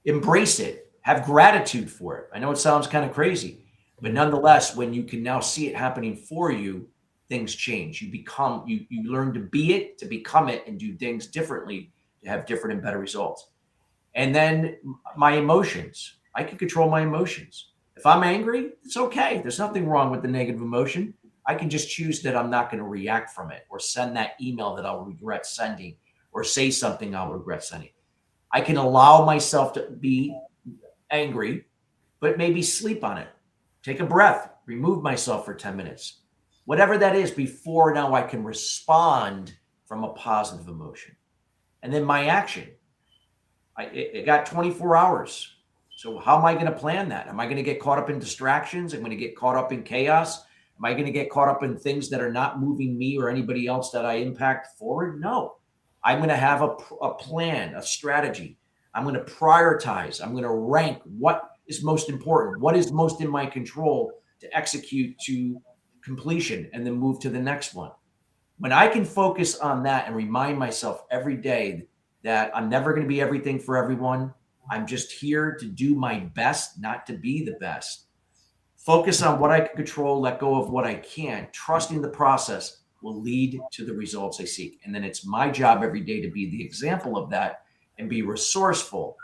embrace it, have gratitude for it. I know it sounds kind of crazy, but nonetheless, when you can now see it happening for you, things change. You learn to be it, to become it, and do things differently to have different and better results. And then my emotions, I can control my emotions. If I'm angry, it's okay. There's nothing wrong with the negative emotion. I can just choose that I'm not going to react from it or send that email that I'll regret sending or say something I'll regret sending. I can allow myself to be angry, but maybe sleep on it. Take a breath, remove myself for 10 minutes. Whatever that is, before now I can respond from a positive emotion. And then my action. It got 24 hours. So how am I going to plan that? Am I going to get caught up in distractions? Am I going to get caught up in chaos? Am I going to get caught up in things that are not moving me or anybody else that I impact forward? No. I'm going to have a plan, a strategy. I'm going to prioritize. I'm going to rank what is most important, what is most in my control to execute to completion, and then move to the next one. When I can focus on that and remind myself every day that I'm never going to be everything for everyone, I'm just here to do my best, not to be the best. Focus on what I can control, let go of what I can't. Trusting the process will lead to the results I seek. And then it's my job every day to be the example of that and be resourceful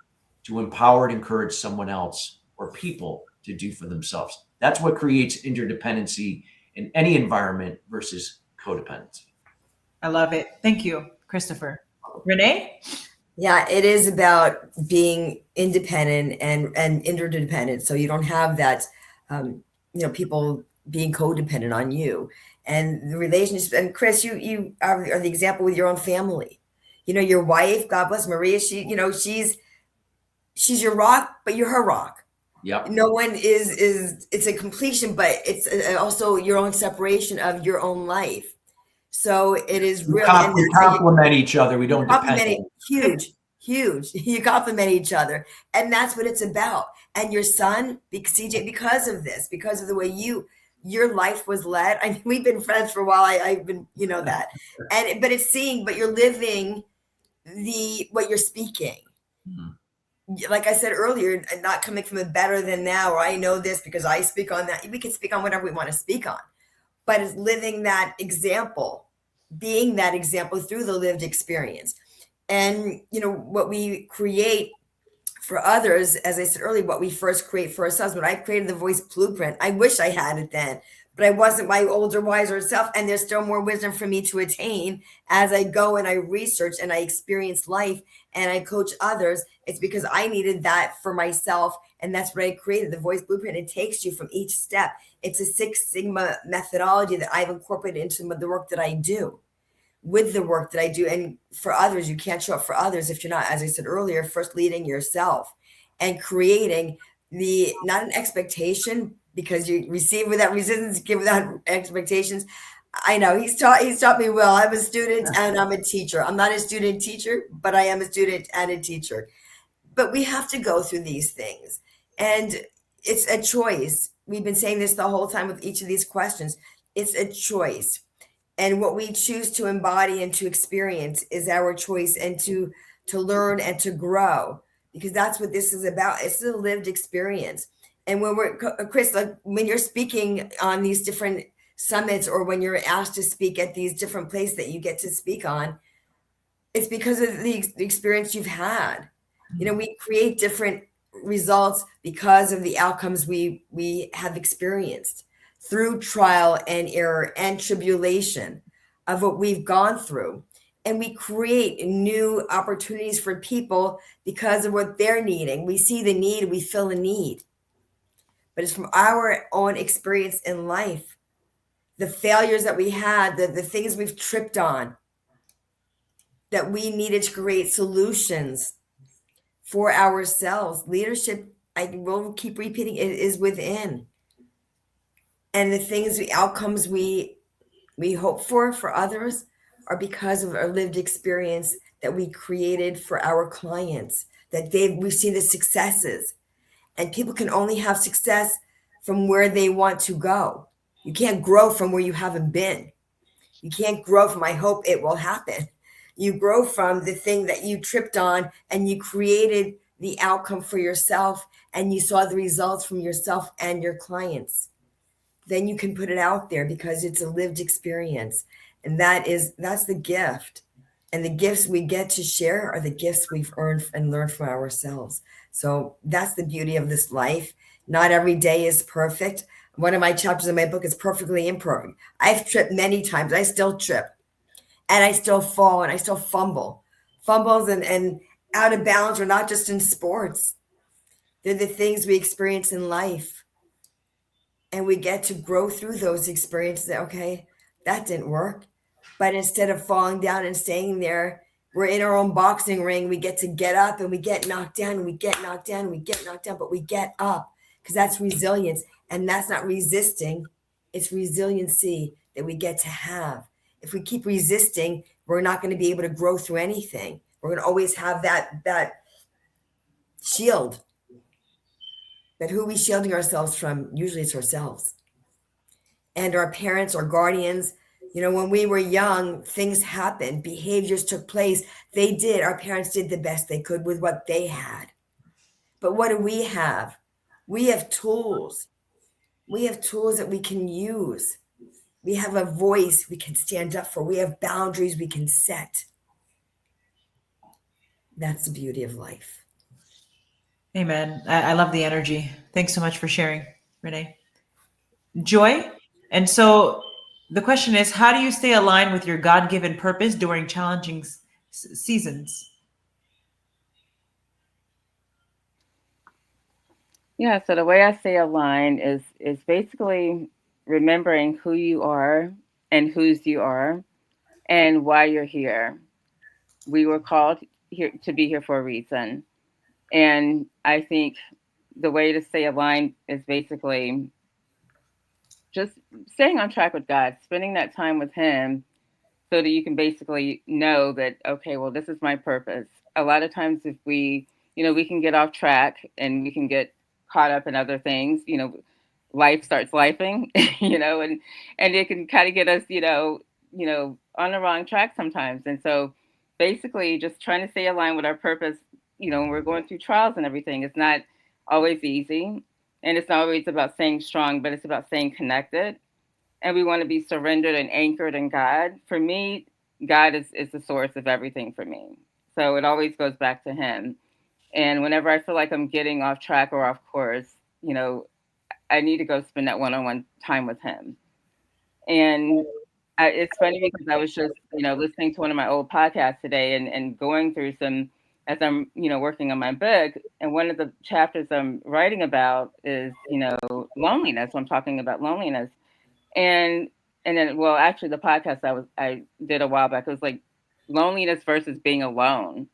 to empower and encourage someone else or people to do for themselves. That's what creates interdependency in any environment versus codependency. I love it. Thank you, Christopher. Renee? Yeah, it is about being independent and interdependent. So you don't have that, people being codependent on you. And the relationship, and Chris, you are the example with your own family. Your wife, God bless Maria, she's your rock, but you're her rock. Yep. No one it's a completion, but it's also your own separation of your own life. So it is We really complement each other. We don't depend. Huge. You compliment each other, and that's what it's about. And your son, CJ, because of this, because of the way your life was led. I mean, we've been friends for a while. I've been, that, but you're living what you're speaking. Mm-hmm. Like I said earlier, not coming from a better than now, or I know this because I speak on that. We can speak on whatever we want to speak on, but it's living that example, being that example through the lived experience. And, what we create for others, as I said earlier, what we first create for ourselves. When I created the voice blueprint, I wish I had it then, but I wasn't my older, wiser self. And there's still more wisdom for me to attain as I go and I research and I experience life and I coach others. It's because I needed that for myself. And that's what I created, the voice blueprint. It takes you from each step. It's a Six Sigma methodology that I've incorporated into the work that I do. With the work that I do. And for others, you can't show up for others if you're not, as I said earlier, first leading yourself and creating the, not an expectation, because you receive without resistance, give without expectations. I know he's taught me well. I'm a student and I'm a teacher. I'm not a student teacher, but I am a student and a teacher. But we have to go through these things. And it's a choice. We've been saying this the whole time with each of these questions. It's a choice. And what we choose to embody and to experience is our choice, and to learn and to grow, because that's what this is about. It's a lived experience. And when we're, Chris, like when you're speaking on these different summits, or when you're asked to speak at these different places that you get to speak on, it's because of the experience you've had. You know, we create different results because of the outcomes we have experienced through trial and error and tribulation of what we've gone through. And we create new opportunities for people because of what they're needing. We see the need, we fill a need. But it's from our own experience in life, the failures that we had, the things we've tripped on, that we needed to create solutions for ourselves. Leadership, I will keep repeating, it is within. And the things, the outcomes we hope for others are because of our lived experience that we created for our clients, that we've seen the successes. And people can only have success from where they want to go. You can't grow from where you haven't been. You can't grow from, I hope it will happen. You grow from the thing that you tripped on, and you created the outcome for yourself, and you saw the results from yourself and your clients. Then you can put it out there because it's a lived experience. And that's the gift. And the gifts we get to share are the gifts we've earned and learned from ourselves. So that's the beauty of this life. Not every day is perfect. One of my chapters in my book is perfectly imperfect. I've tripped many times. I still trip, and I still fall, and I still fumble. Fumbles and out of balance are not just in sports. They're the things we experience in life. And we get to grow through those experiences. Okay, that didn't work. But instead of falling down and staying there, we're in our own boxing ring. We get to get up, and we get knocked down, and we get knocked down, and we get knocked down, but we get up, because that's resilience. And that's not resisting. It's resiliency that we get to have. If we keep resisting, we're not going to be able to grow through anything. We're going to always have that shield. But who are we shielding ourselves from? Usually it's ourselves. And our parents or guardians. You know, when we were young, things happened, behaviors took place. They did. Our parents did the best they could with what they had. But what do we have? We have tools. We have tools that we can use. We have a voice we can stand up for. We have boundaries we can set. That's the beauty of life. Amen. I love the energy. Thanks so much for sharing, Renee. Joy. And so the question is, how do you stay aligned with your God-given purpose during challenging seasons? Yeah, so the way I stay aligned is basically remembering who you are and whose you are and why you're here. We were called here to be here for a reason. And I think the way to stay aligned is basically just staying on track with God, spending that time with Him so that you can basically know that, okay, well, this is my purpose. A lot of times if we can get off track and we can get caught up in other things, life starts lifing, and it can kind of get us, on the wrong track sometimes. And so basically just trying to stay aligned with our purpose, when we're going through trials and everything, it's not always easy. And it's not always about staying strong, but it's about staying connected, and we want to be surrendered and anchored in God. For me, God is the source of everything for me. So it always goes back to Him. And whenever I feel like I'm getting off track or off course, you know, I need to go spend that one-on-one time with him. And it's funny because I was just, listening to one of my old podcasts today and going through some, as I'm, working on my book. And one of the chapters I'm writing about is, loneliness. So I'm talking about loneliness. And, and then, well, actually the podcast I did a while back, it was like loneliness versus being alone.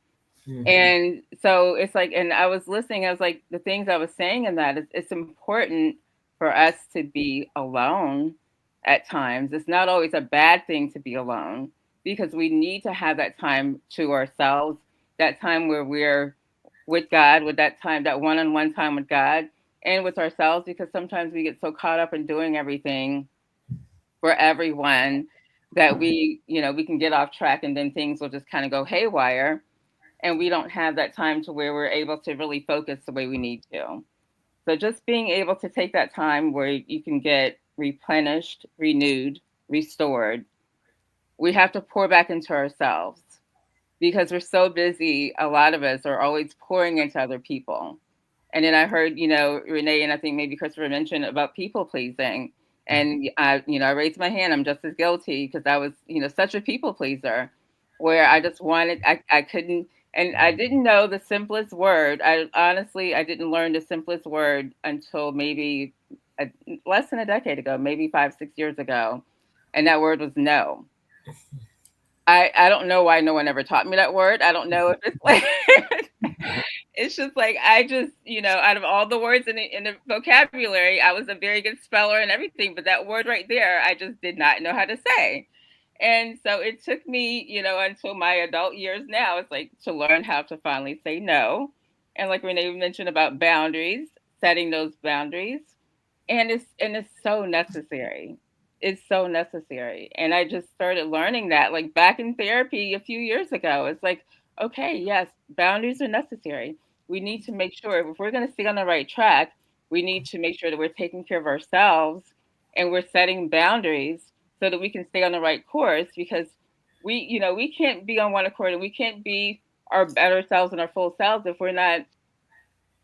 Mhm. And so it's like, and I was listening, I was like, the things I was saying in that, it's important for us to be alone at times. It's not always a bad thing to be alone because we need to have that time to ourselves, that time where we're with God, with that time, that one on one time with God and with ourselves, because sometimes we get so caught up in doing everything for everyone that we can get off track and then things will just kind of go haywire and we don't have that time to where we're able to really focus the way we need to. So just being able to take that time where you can get replenished, renewed, restored, we have to pour back into ourselves because we're so busy. A lot of us are always pouring into other people. And then I heard, Renee and I think maybe Christopher mentioned about people pleasing. And I raised my hand. I'm just as guilty because I was, such a people pleaser where I just wanted, I couldn't, and I didn't know the simplest word. I didn't learn the simplest word until maybe a, less than a decade ago, maybe 5, 6 years ago. And that word was no. I don't know why no one ever taught me that word. I don't know if it's like it's just like I just, out of all the words in the vocabulary, I was a very good speller and everything, but that word right there, I just did not know how to say. And so it took me, until my adult years now, it's like to learn how to finally say no. And like Renee mentioned about boundaries, setting those boundaries. And it's so necessary. It's so necessary. And I just started learning that like back in therapy a few years ago. It's like, okay, yes, boundaries are necessary. We need to make sure if we're going to stay on the right track, we need to make sure that we're taking care of ourselves and we're setting boundaries so that we can stay on the right course because we can't be on one accord and we can't be our better selves and our full selves if we're not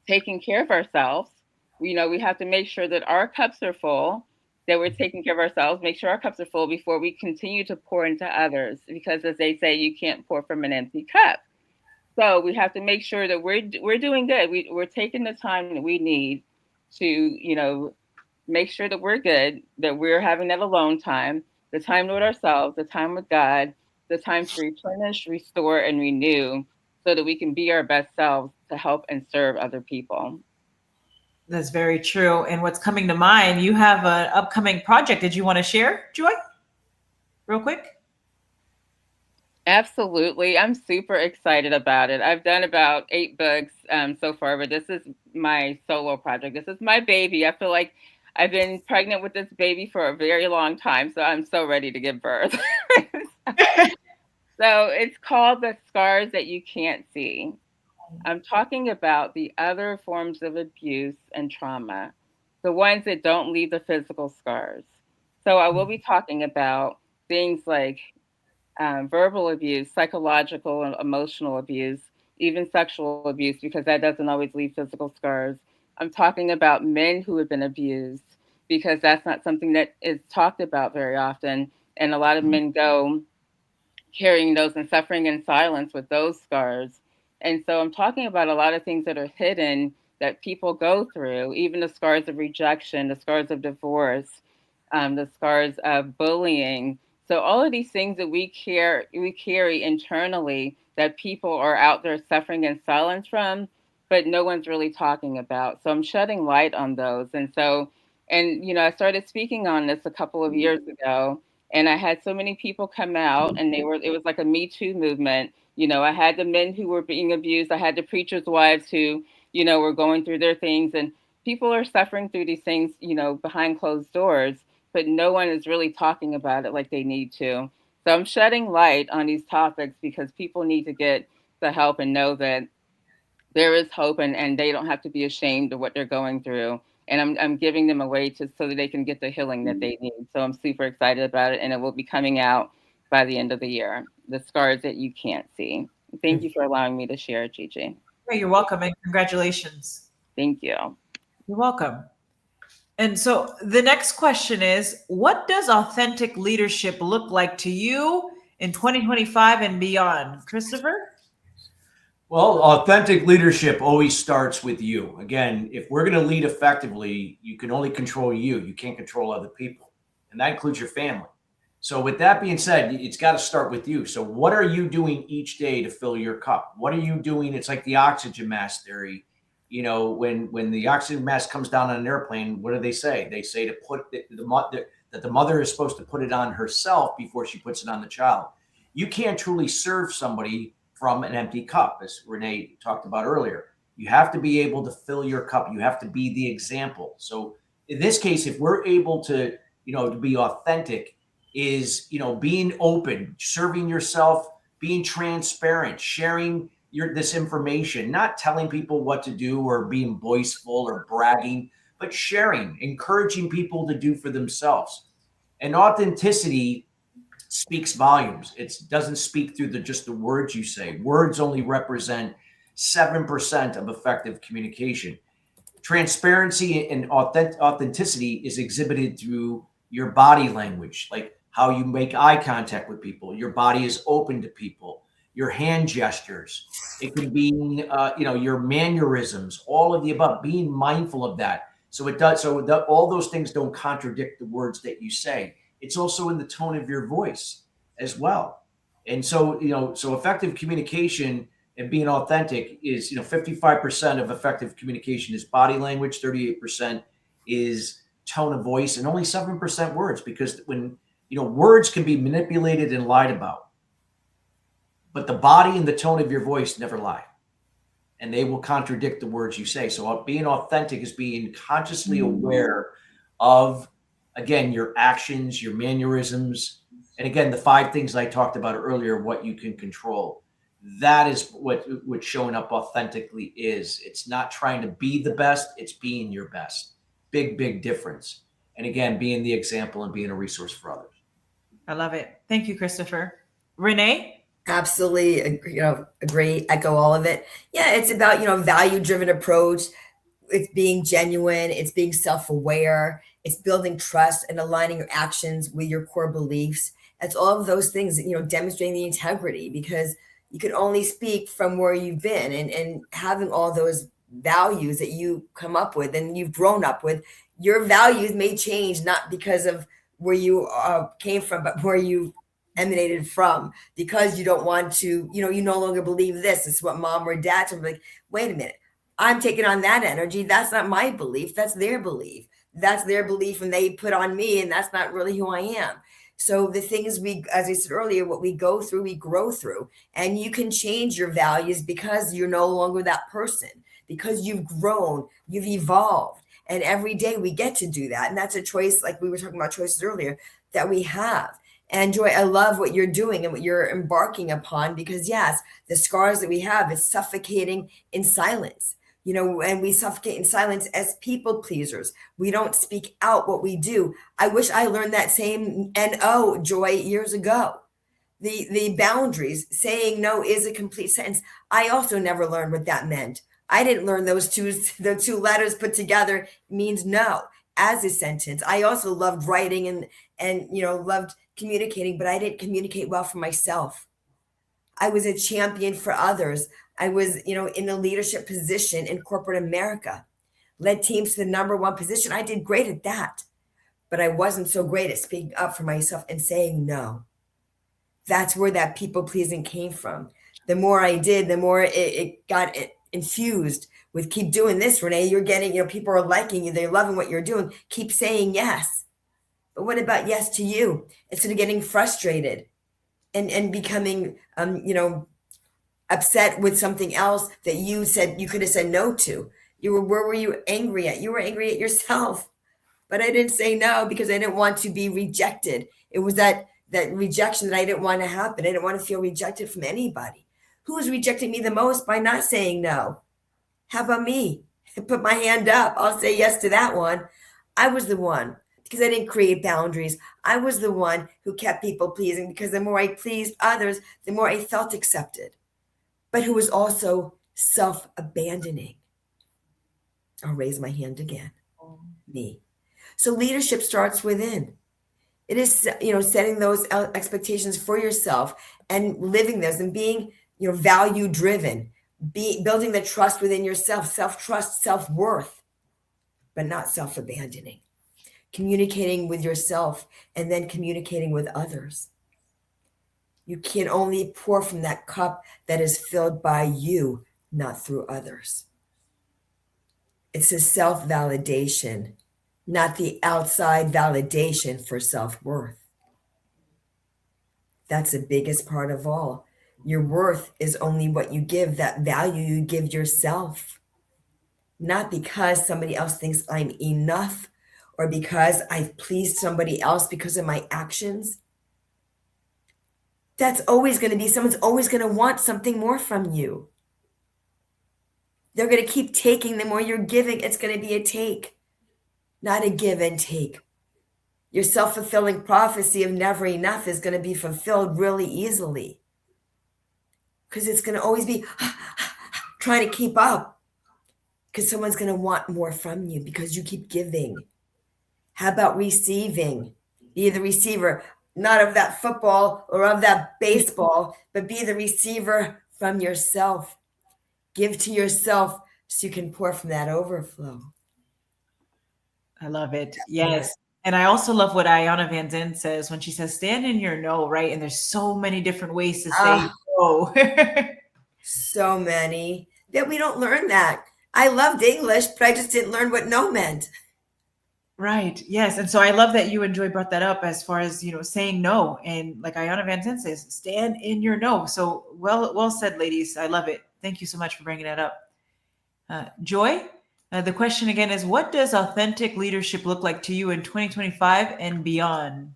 taking care of ourselves. We have to make sure that our cups are full, that we're taking care of ourselves, make sure our cups are full before we continue to pour into others. Because as they say, you can't pour from an empty cup. So we have to make sure that we're doing good. We're taking the time that we need to, make sure that we're good, that we're having that alone time, the time with ourselves, the time with God, the time to replenish, restore, and renew so that we can be our best selves to help and serve other people. That's very true. And what's coming to mind, you have an upcoming project. Did you want to share, Joy? Real quick? Absolutely. I'm super excited about it. I've done about 8 books so far, but this is my solo project. This is my baby. I feel like I've been pregnant with this baby for a very long time, so I'm so ready to give birth. So it's called The Scars That You Can't See. I'm talking about the other forms of abuse and trauma, the ones that don't leave the physical scars. So I will be talking about things like verbal abuse, psychological and emotional abuse, even sexual abuse, because that doesn't always leave physical scars. I'm talking about men who have been abused because that's not something that is talked about very often. And a lot of men go carrying those and suffering in silence with those scars. And so I'm talking about a lot of things that are hidden that people go through, even the scars of rejection, the scars of divorce, the scars of bullying. So all of these things that we carry internally that people are out there suffering in silence from, but no one's really talking about. So I'm shedding light on those. And I started speaking on this a couple of years ago and I had so many people come out and it was like a Me Too movement. I had the men who were being abused, I had the preachers' wives who, were going through their things and people are suffering through these things, behind closed doors, but no one is really talking about it like they need to. So I'm shedding light on these topics because people need to get the help and know that there is hope and they don't have to be ashamed of what they're going through. And I'm giving them a way to so that they can get the healing that they need. So I'm super excited about it and it will be coming out by the end of the year. The Scars That You Can't See. Thank you for allowing me to share, Gigi. Yeah, you're welcome and congratulations. Thank you. You're welcome. And so the next question is, what does authentic leadership look like to you in 2025 and beyond? Christopher? Well, authentic leadership always starts with you. Again, if we're going to lead effectively, you can only control you. You can't control other people, and that includes your family. So, with that being said, it's got to start with you. So, what are you doing each day to fill your cup? What are you doing? It's like the oxygen mask theory. You know, when the oxygen mask comes down on an airplane, what do they say? They say to put that the mother is supposed to put it on herself before she puts it on the child. You can't truly serve somebody from an empty cup, as Renee talked about earlier. You have to be able to fill your cup. You have to be the example. So in this case, if we're able to, to be authentic, is being open, serving yourself, being transparent, sharing this information, not telling people what to do or being boastful or bragging, but sharing, encouraging people to do for themselves. And authenticity speaks volumes. It doesn't speak through just the words you say. Words only represent 7% of effective communication. Transparency and authenticity is exhibited through your body language, like how you make eye contact with people. Your body is open to people. Your hand gestures. It could be, your mannerisms. All of the above. Being mindful of that. So it does. So all those things don't contradict the words that you say. It's also in the tone of your voice as well. And so, so effective communication and being authentic is, 55% of effective communication is body language, 38% is tone of voice, and only 7% words, because when, words can be manipulated and lied about, but the body and the tone of your voice never lie, and they will contradict the words you say. So being authentic is being consciously aware of, again, your actions, your mannerisms, and again, the 5 things I talked about earlier, what you can control. That is what showing up authentically is. It's not trying to be the best, it's being your best. Big difference. And again, being the example and being a resource for others. I love it. Thank you, Christopher. Renee? Absolutely, agree, echo all of it. Yeah, it's about, value-driven approach. It's being genuine, it's being self-aware, it's building trust and aligning your actions with your core beliefs. It's all of those things, demonstrating the integrity, because you can only speak from where you've been, and having all those values that you come up with and you've grown up with. Your values may change, not because of where you came from, but where you emanated from, because you don't want to, you no longer believe this. It's what mom or dad told me. Like, wait a minute, I'm taking on that energy. That's not my belief. That's their belief. That's their belief, and they put on me, and that's not really who I am. So the things as I said earlier, what we go through, we grow through, and you can change your values because you're no longer that person, because you've grown, you've evolved. And every day we get to do that. And that's a choice, like we were talking about choices earlier, that we have. And Joy, I love what you're doing and what you're embarking upon, because yes, the scars that we have is suffocating in silence. And we suffocate in silence as people pleasers. We don't speak out what we do. I wish I learned that same NO, Joy, years ago. The boundaries, saying no is a complete sentence. I also never learned what that meant. I didn't learn the 2 letters put together means no as a sentence. I also loved writing and loved communicating, but I didn't communicate well for myself. I was a champion for others. I was, in a leadership position in corporate America, led teams to the number 1 position. I did great at that, but I wasn't so great at speaking up for myself and saying no. That's where that people pleasing came from. The more I did, the more it got infused with, keep doing this, Renee. You're getting, people are liking you. They're loving what you're doing. Keep saying yes. But what about yes to you? Instead of getting frustrated and becoming, upset with something else that you said you could have said no to. Where were you angry at? You were angry at yourself. But I didn't say no because I didn't want to be rejected. It was that rejection that I didn't want to happen. I didn't want to feel rejected from anybody. Who was rejecting me the most by not saying no? How about me? I put my hand up. I'll say yes to that one. I was the one, because I didn't create boundaries. I was the one who kept people pleasing, because the more I pleased others, the more I felt accepted. But who was also self-abandoning. I'll raise my hand again. Me. So leadership starts within. It is, setting those expectations for yourself and living those and being, value driven, building the trust within yourself, self-trust, self-worth, but not self-abandoning. Communicating with yourself and then communicating with others. You can only pour from that cup that is filled by you, not through others. It's a self-validation, not the outside validation for self-worth. That's the biggest part of all. Your worth is only what you give, that value you give yourself. Not because somebody else thinks I'm enough or because I've pleased somebody else because of my actions. That's always going to be, someone's always going to want something more from you. They're going to keep taking. The more you're giving, it's going to be a take, not a give and take. Your self-fulfilling prophecy of never enough is going to be fulfilled really easily because it's going to always be trying to keep up because someone's going to want more from you because you keep giving. How about receiving? Be the receiver, not of that football or of that baseball, but be the receiver from yourself. Give to yourself so you can pour from that overflow. I love it. Yes. And I also love what Ayanna Van Zin says when she says, stand in your no, right? And there's so many different ways to say no. So many that we don't learn that. I loved English, but I just didn't learn what no meant. Right. Yes. And so I love that you and Joy brought that up as far as, saying no. And like Ayanna Van Zin says, stand in your no. So well said, ladies. I love it. Thank you so much for bringing that up. Joy, the question again is, what does authentic leadership look like to you in 2025 and beyond?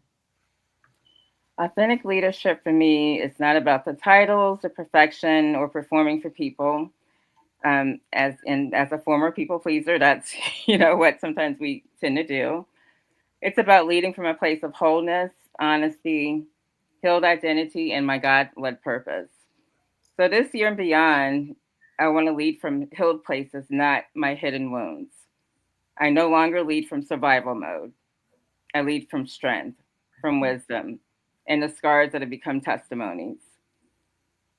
Authentic leadership for me is not about the titles, the perfection, or performing for people. As a former people pleaser, that's what sometimes we tend to do. It's about leading from a place of wholeness, honesty, healed identity, and my God-led purpose. So this year and beyond, I want to lead from healed places, not my hidden wounds. I no longer lead from survival mode. I lead from strength, from wisdom, and the scars that have become testimonies.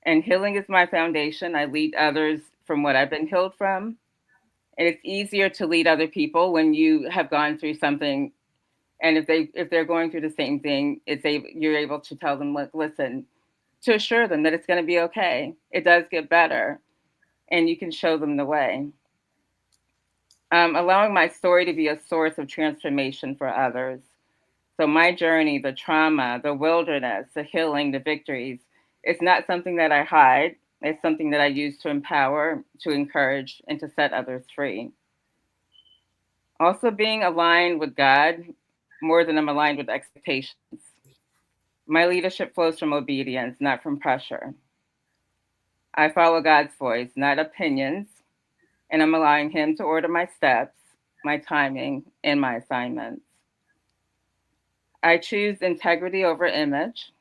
And healing is my foundation. I lead others from what I've been healed from. And it's easier to lead other people when you have gone through something. And if they're going through the same thing, you're able to tell them, listen, to assure them that it's going to be okay. It does get better. And you can show them the way. Allowing my story to be a source of transformation for others. So my journey, the trauma, the wilderness, the healing, the victories, it's not something that I hide. It's something that I use to empower, to encourage, and to set others free. Also being aligned with God more than I'm aligned with expectations. My leadership flows from obedience, not from pressure. I follow God's voice, not opinions, and I'm allowing Him to order my steps, my timing, and my assignments. I choose integrity over image.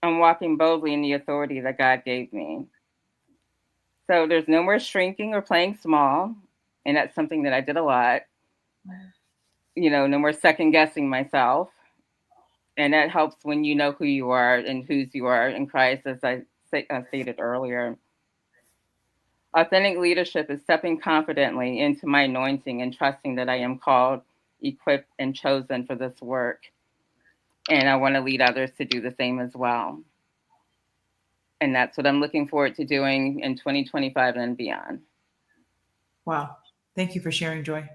I'm walking boldly in the authority that God gave me. So there's no more shrinking or playing small, and that's something that I did a lot. No more second guessing myself. And that helps when you know who you are and whose you are in Christ, as I stated earlier. Authentic leadership is stepping confidently into my anointing and trusting that I am called, equipped, and chosen for this work. And I want to lead others to do the same as well. And that's what I'm looking forward to doing in 2025 and beyond. Wow. Thank you for sharing, Joy.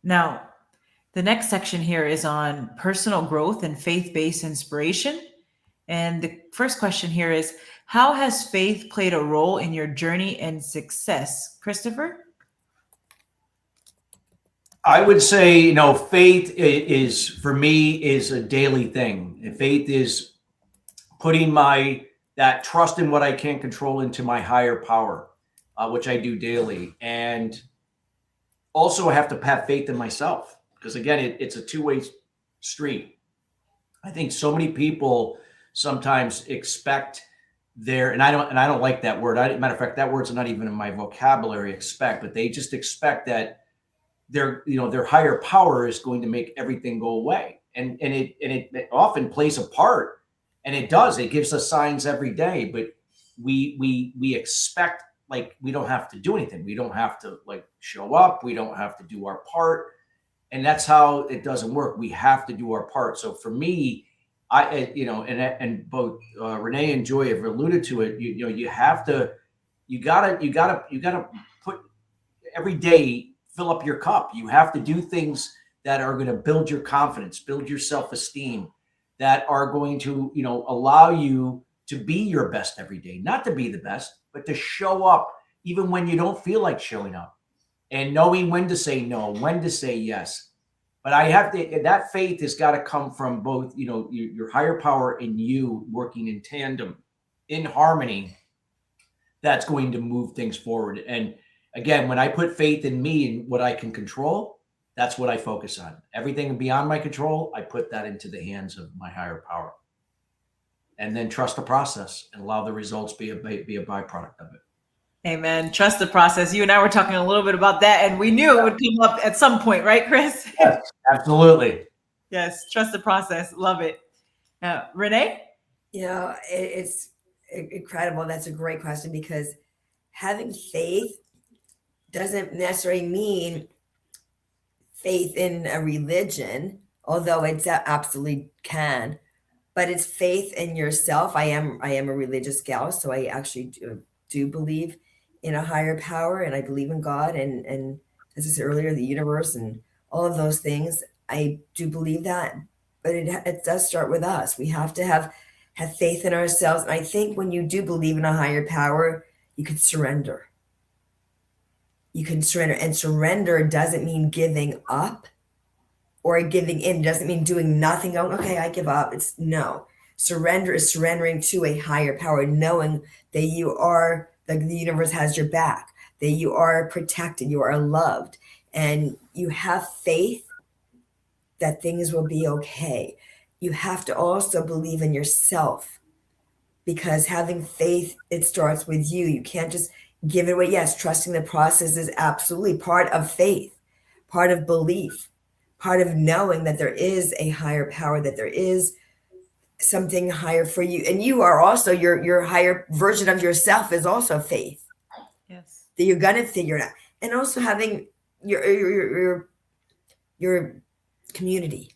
Now, the next section here is on personal growth and faith-based inspiration. And the first question here is, how has faith played a role in your journey and success? Christopher? I would say, faith is, for me, is a daily thing. Faith is putting that trust in what I can't control into my higher power, which I do daily. And also I have to have faith in myself because, again, it's a two-way street. I think so many people sometimes expect and I don't like that word. Matter of fact, that word's not even in my vocabulary. Expect, but they just expect that their higher power is going to make everything go away, and it often plays a part, and it does. It gives us signs every day, but we expect, like, we don't have to do anything. We don't have to, like, show up. We don't have to do our part, and that's how it doesn't work. We have to do our part. So for me, and both Renee and Joy have alluded to it. You have to, you gotta put every day, fill up your cup. You have to do things that are going to build your confidence, build your self-esteem, that are going to, allow you to be your best every day. Not to be the best, but to show up even when you don't feel like showing up, and knowing when to say no, when to say yes. But that faith has got to come from both, your higher power and you working in tandem, in harmony. That's going to move things forward. And again, when I put faith in me and what I can control, that's what I focus on. Everything beyond my control, I put that into the hands of my higher power. And then trust the process and allow the results be a byproduct of it. Amen. Trust the process. You and I were talking a little bit about that, and we knew it would come up at some point, right, Chris? Yes, absolutely. Yes, trust the process. Love it. Renee? It's incredible. That's a great question, because having faith doesn't necessarily mean faith in a religion, although it absolutely can, but it's faith in yourself. I am a religious gal, so I actually do believe in a higher power, and I believe in God, and as I said earlier, the universe and all of those things. I do believe that, but it does start with us. We have to have faith in ourselves. And I think when you do believe in a higher power, you can surrender. You can surrender, and surrender doesn't mean giving up or giving in. It doesn't mean doing nothing, going, okay, I give up. It's no. Surrender is surrendering to a higher power, knowing that you are, like, the universe has your back, that you are protected, you are loved, and you have faith that things will be okay. You have to also believe in yourself, because having faith, it starts with you. You can't just give it away. Yes, trusting the process is absolutely part of faith, part of belief, part of knowing that there is a higher power, that there is something higher for you. And you are also, your higher version of yourself is also faith. Yes. That you're going to figure it out. And also having your community,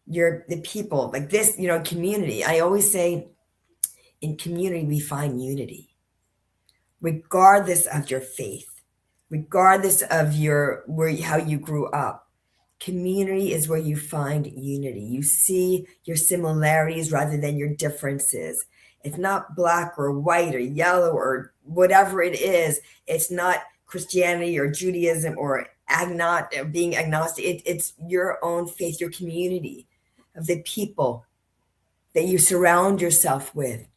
the people, like this, community. I always say, in community, we find unity, regardless of your faith, regardless of how you grew up. Community is where you find unity. You see your similarities rather than your differences. It's not black or white or yellow or whatever it is. It's not Christianity or Judaism or being agnostic. It's your own faith, your community of the people that you surround yourself with,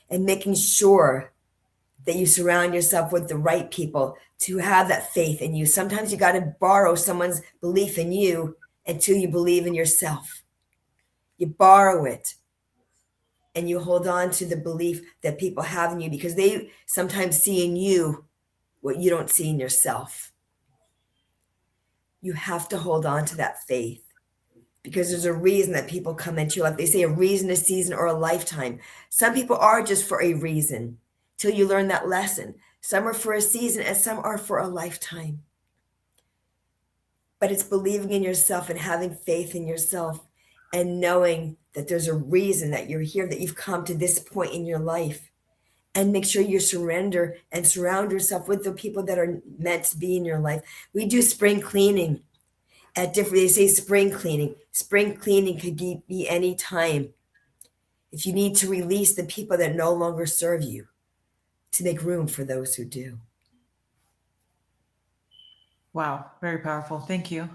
and making sure that you surround yourself with the right people to have that faith in you. Sometimes you got to borrow someone's belief in you until you believe in yourself. You borrow it and you hold on to the belief that people have in you, because they sometimes see in you what you don't see in yourself. You have to hold on to that faith, because there's a reason that people come into your life. They say a reason, a season, or a lifetime. Some people are just for a reason till you learn that lesson. Some are for a season and some are for a lifetime. But it's believing in yourself and having faith in yourself and knowing that there's a reason that you're here, that you've come to this point in your life. And make sure you surrender and surround yourself with the people that are meant to be in your life. We do spring cleaning they say spring cleaning. Spring cleaning could be any time. If you need to release the people that no longer serve you, to make room for those who do. Wow, very powerful. Thank you.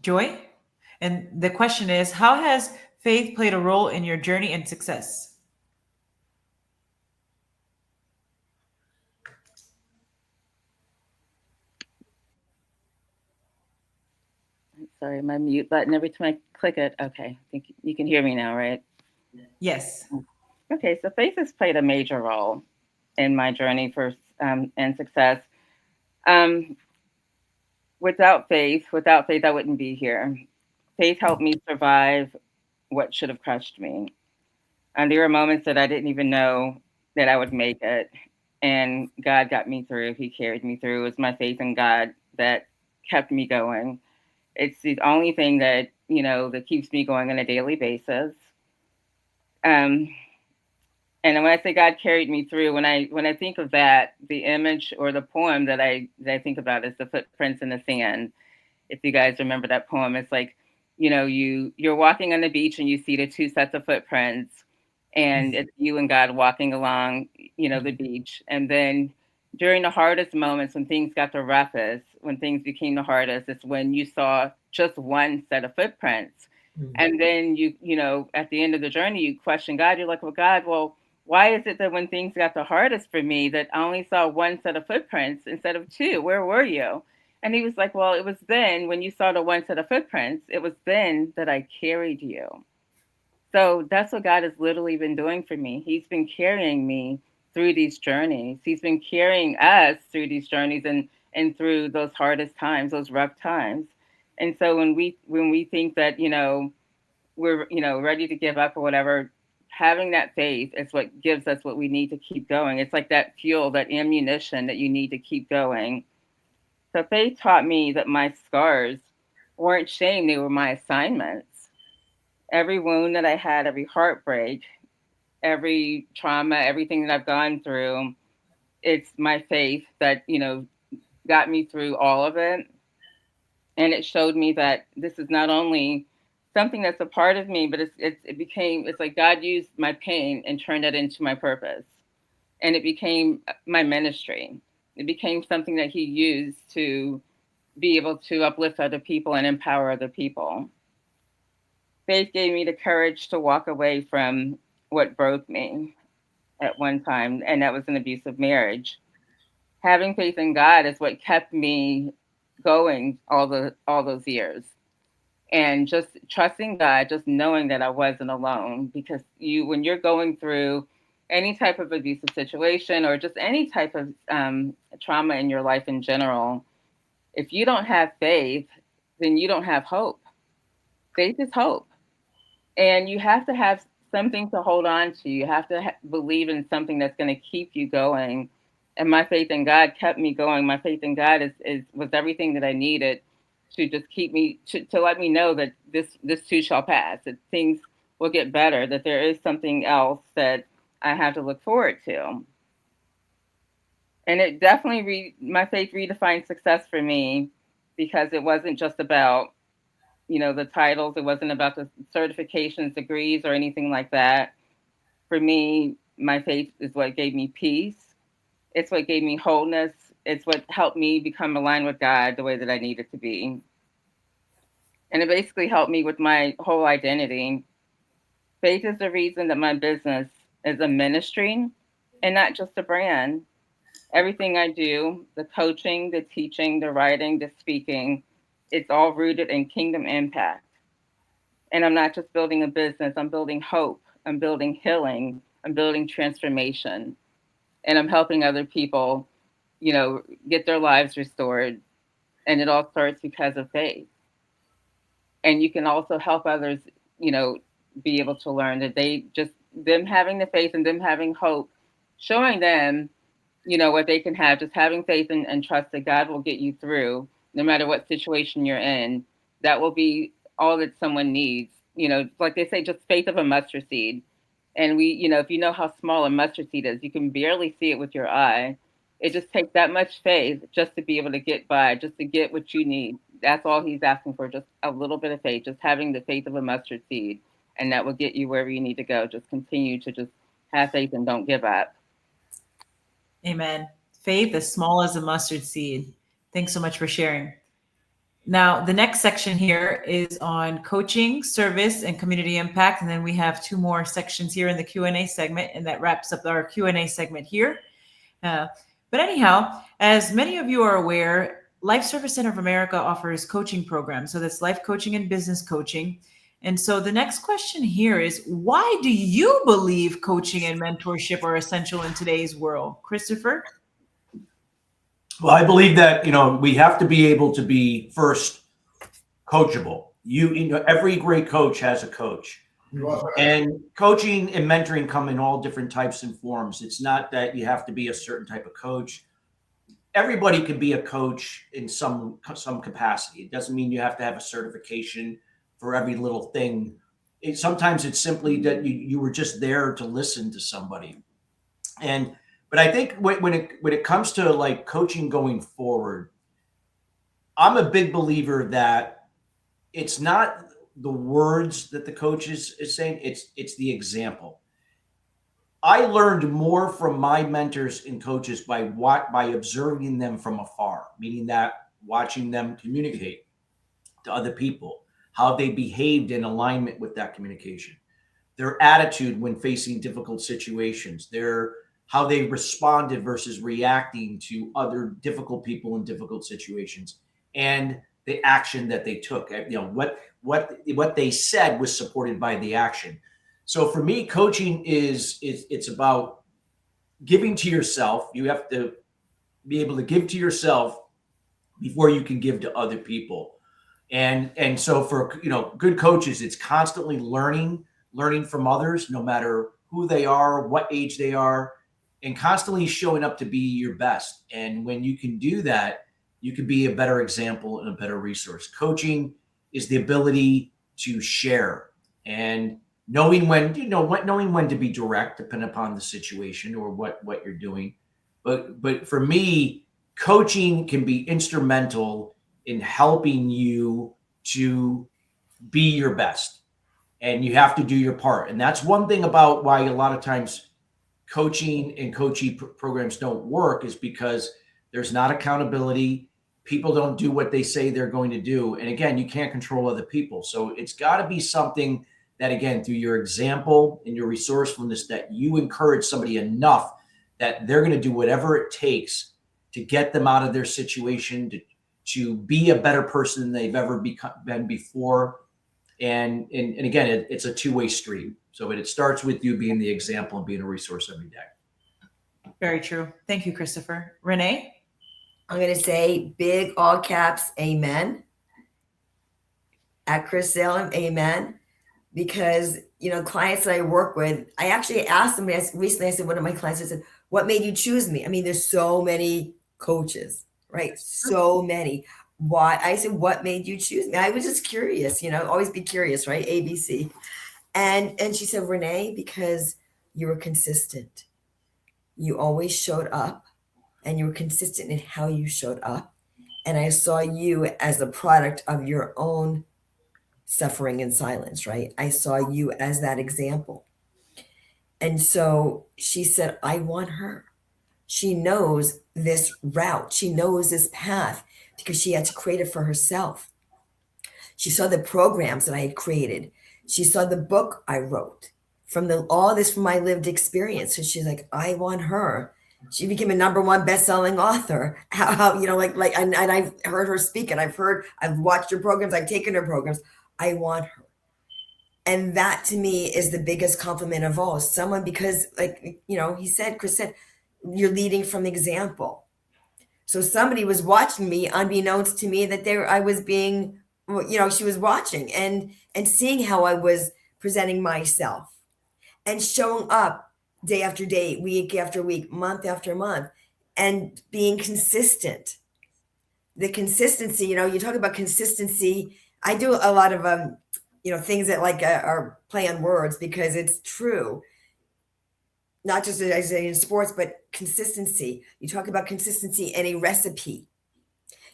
Joy? And the question is, how has faith played a role in your journey and success? Sorry, my mute button. Every time I click it, okay. I think you can hear me now, right? Yes. Okay, so faith has played a major role in my journey for and success. Um, without faith, I wouldn't be here. Faith helped me survive what should have crushed me. And there were moments that I didn't even know that I would make it. And God got me through. He carried me through. It was my faith in God that kept me going. It's the only thing that, that keeps me going on a daily basis. Um, and when I say God carried me through, when I think of that, the image or the poem that I think about is the footprints in the sand. If you guys remember that poem, it's like, you're walking on the beach and you see the two sets of footprints, and it's you and God walking along, the beach. And then during the hardest moments, when things got the roughest, when things became the hardest, it's when you saw just one set of footprints. And then at the end of the journey, you question God. You're like, well, God, well, why is it that when things got the hardest for me, that I only saw one set of footprints instead of two? Where were you? And he was like, well, it was then when you saw the one set of footprints, it was then that I carried you. So that's what God has literally been doing for me. He's been carrying me through these journeys. He's been carrying us through these journeys and through those hardest times, those rough times. And so when we think that, we're, ready to give up or whatever, having that faith is what gives us what we need to keep going. It's like that fuel, that ammunition that you need to keep going. So faith taught me that my scars weren't shame, they were my assignments. Every wound that I had, every heartbreak, every trauma, everything that I've gone through, it's my faith that, got me through all of it. And it showed me that this is not only something that's a part of me, but it's like God used my pain and turned it into my purpose. And it became my ministry. It became something that he used to be able to uplift other people and empower other people. Faith gave me the courage to walk away from what broke me at one time, and that was an abusive marriage. Having faith in God is what kept me going all those years. And just trusting God, just knowing that I wasn't alone, because when you're going through any type of abusive situation or just any type of trauma in your life in general, if you don't have faith, then you don't have hope. Faith is hope. And you have to have something to hold on to. You have to believe in something that's going to keep you going. And my faith in God kept me going. My faith in God was everything that I needed to just keep me, to let me know that this too shall pass, that things will get better, that there is something else that I have to look forward to. And it definitely, my faith redefined success for me, because it wasn't just about, the titles. It wasn't about the certifications, degrees, or anything like that. For me, my faith is what gave me peace. It's what gave me wholeness. It's what helped me become aligned with God the way that I needed to be. And it basically helped me with my whole identity. Faith is the reason that my business is a ministry and not just a brand. Everything I do, the coaching, the teaching, the writing, the speaking, it's all rooted in kingdom impact. And I'm not just building a business, I'm building hope, I'm building healing, I'm building transformation, and I'm helping other people, get their lives restored. And it all starts because of faith. And you can also help others, be able to learn that them having the faith and them having hope, showing them, what they can have, just having faith and trust that God will get you through no matter what situation you're in. That will be all that someone needs. Like they say, just faith of a mustard seed. And if you know how small a mustard seed is, you can barely see it with your eye. It just takes that much faith just to be able to get by, just to get what you need. That's all he's asking for, just a little bit of faith, just having the faith of a mustard seed. And that will get you wherever you need to go. Just continue to just have faith and don't give up. Amen. Faith as small as a mustard seed. Thanks so much for sharing. Now, the next section here is on coaching, service, and community impact. And then we have two more sections here in the Q&A segment, and that wraps up our Q&A segment here. But anyhow, as many of you are aware, Life Service Center of America offers coaching programs. So that's life coaching and business coaching. And so the next question here is, why do you believe coaching and mentorship are essential in today's world? Christopher? Well, I believe that, we have to be able to be first coachable. Every great coach has a coach. And coaching and mentoring come in all different types and forms. It's not that you have to be a certain type of coach. Everybody can be a coach in some capacity. It doesn't mean you have to have a certification for every little thing. Sometimes it's simply that you were just there to listen to somebody. But I think when it comes to like coaching going forward, I'm a big believer that it's not the words that the coach is saying, it's the example. I learned more from my mentors and coaches by observing them from afar, meaning that watching them communicate to other people, how they behaved in alignment with that communication, their attitude when facing difficult situations, how they responded versus reacting to other difficult people in difficult situations, and the action that they took. What they said was supported by the action. So for me, coaching it's about giving to yourself. You have to be able to give to yourself before you can give to other people. And so for good coaches, it's constantly learning from others, no matter who they are, what age they are, and constantly showing up to be your best. And when you can do that, you can be a better example and a better resource. Coaching is the ability to share and knowing when to be direct, depending upon the situation or what you're doing. But for me, coaching can be instrumental in helping you to be your best, and you have to do your part. And that's one thing about why a lot of times coaching and coachee programs don't work, is because there's not accountability. People don't do what they say they're going to do. And again, you can't control other people. So it's got to be something that, again, through your example and your resourcefulness, that you encourage somebody enough that they're going to do whatever it takes to get them out of their situation, to be a better person than they've ever been before. And again, it's a two-way street. So it starts with you being the example and being a resource every day. Very true. Thank you, Christopher. Renee? I'm going to say big all caps, amen. At Chris Salem, amen. Because, clients that I work with, I actually asked them recently, I said, one of my clients, I said, what made you choose me? I mean, there's so many coaches, right? So many. Why? I said, what made you choose me? I was just curious, always be curious, right? ABC. And she said, Renee, because you were consistent. You always showed up, and you were consistent in how you showed up. And I saw you as a product of your own suffering in silence, right? I saw you as that example. And so she said, I want her. She knows this route. She knows this path because she had to create it for herself. She saw the programs that I had created. She saw the book I wrote all this from my lived experience. So she's like, I want her. She became a #1 best-selling author. And I've heard her speak, and I've watched her programs. I've taken her programs. I want her. And that to me is the biggest compliment of all. Someone, because Chris said, you're leading from example. So somebody was watching me, unbeknownst to me, that I was being, she was watching and seeing how I was presenting myself and showing up day after day, week after week, month after month, and being consistent. The consistency, you talk about consistency. I do a lot of, things that are play on words, because it's true. Not just as I say in sports, but consistency. You talk about consistency in a recipe.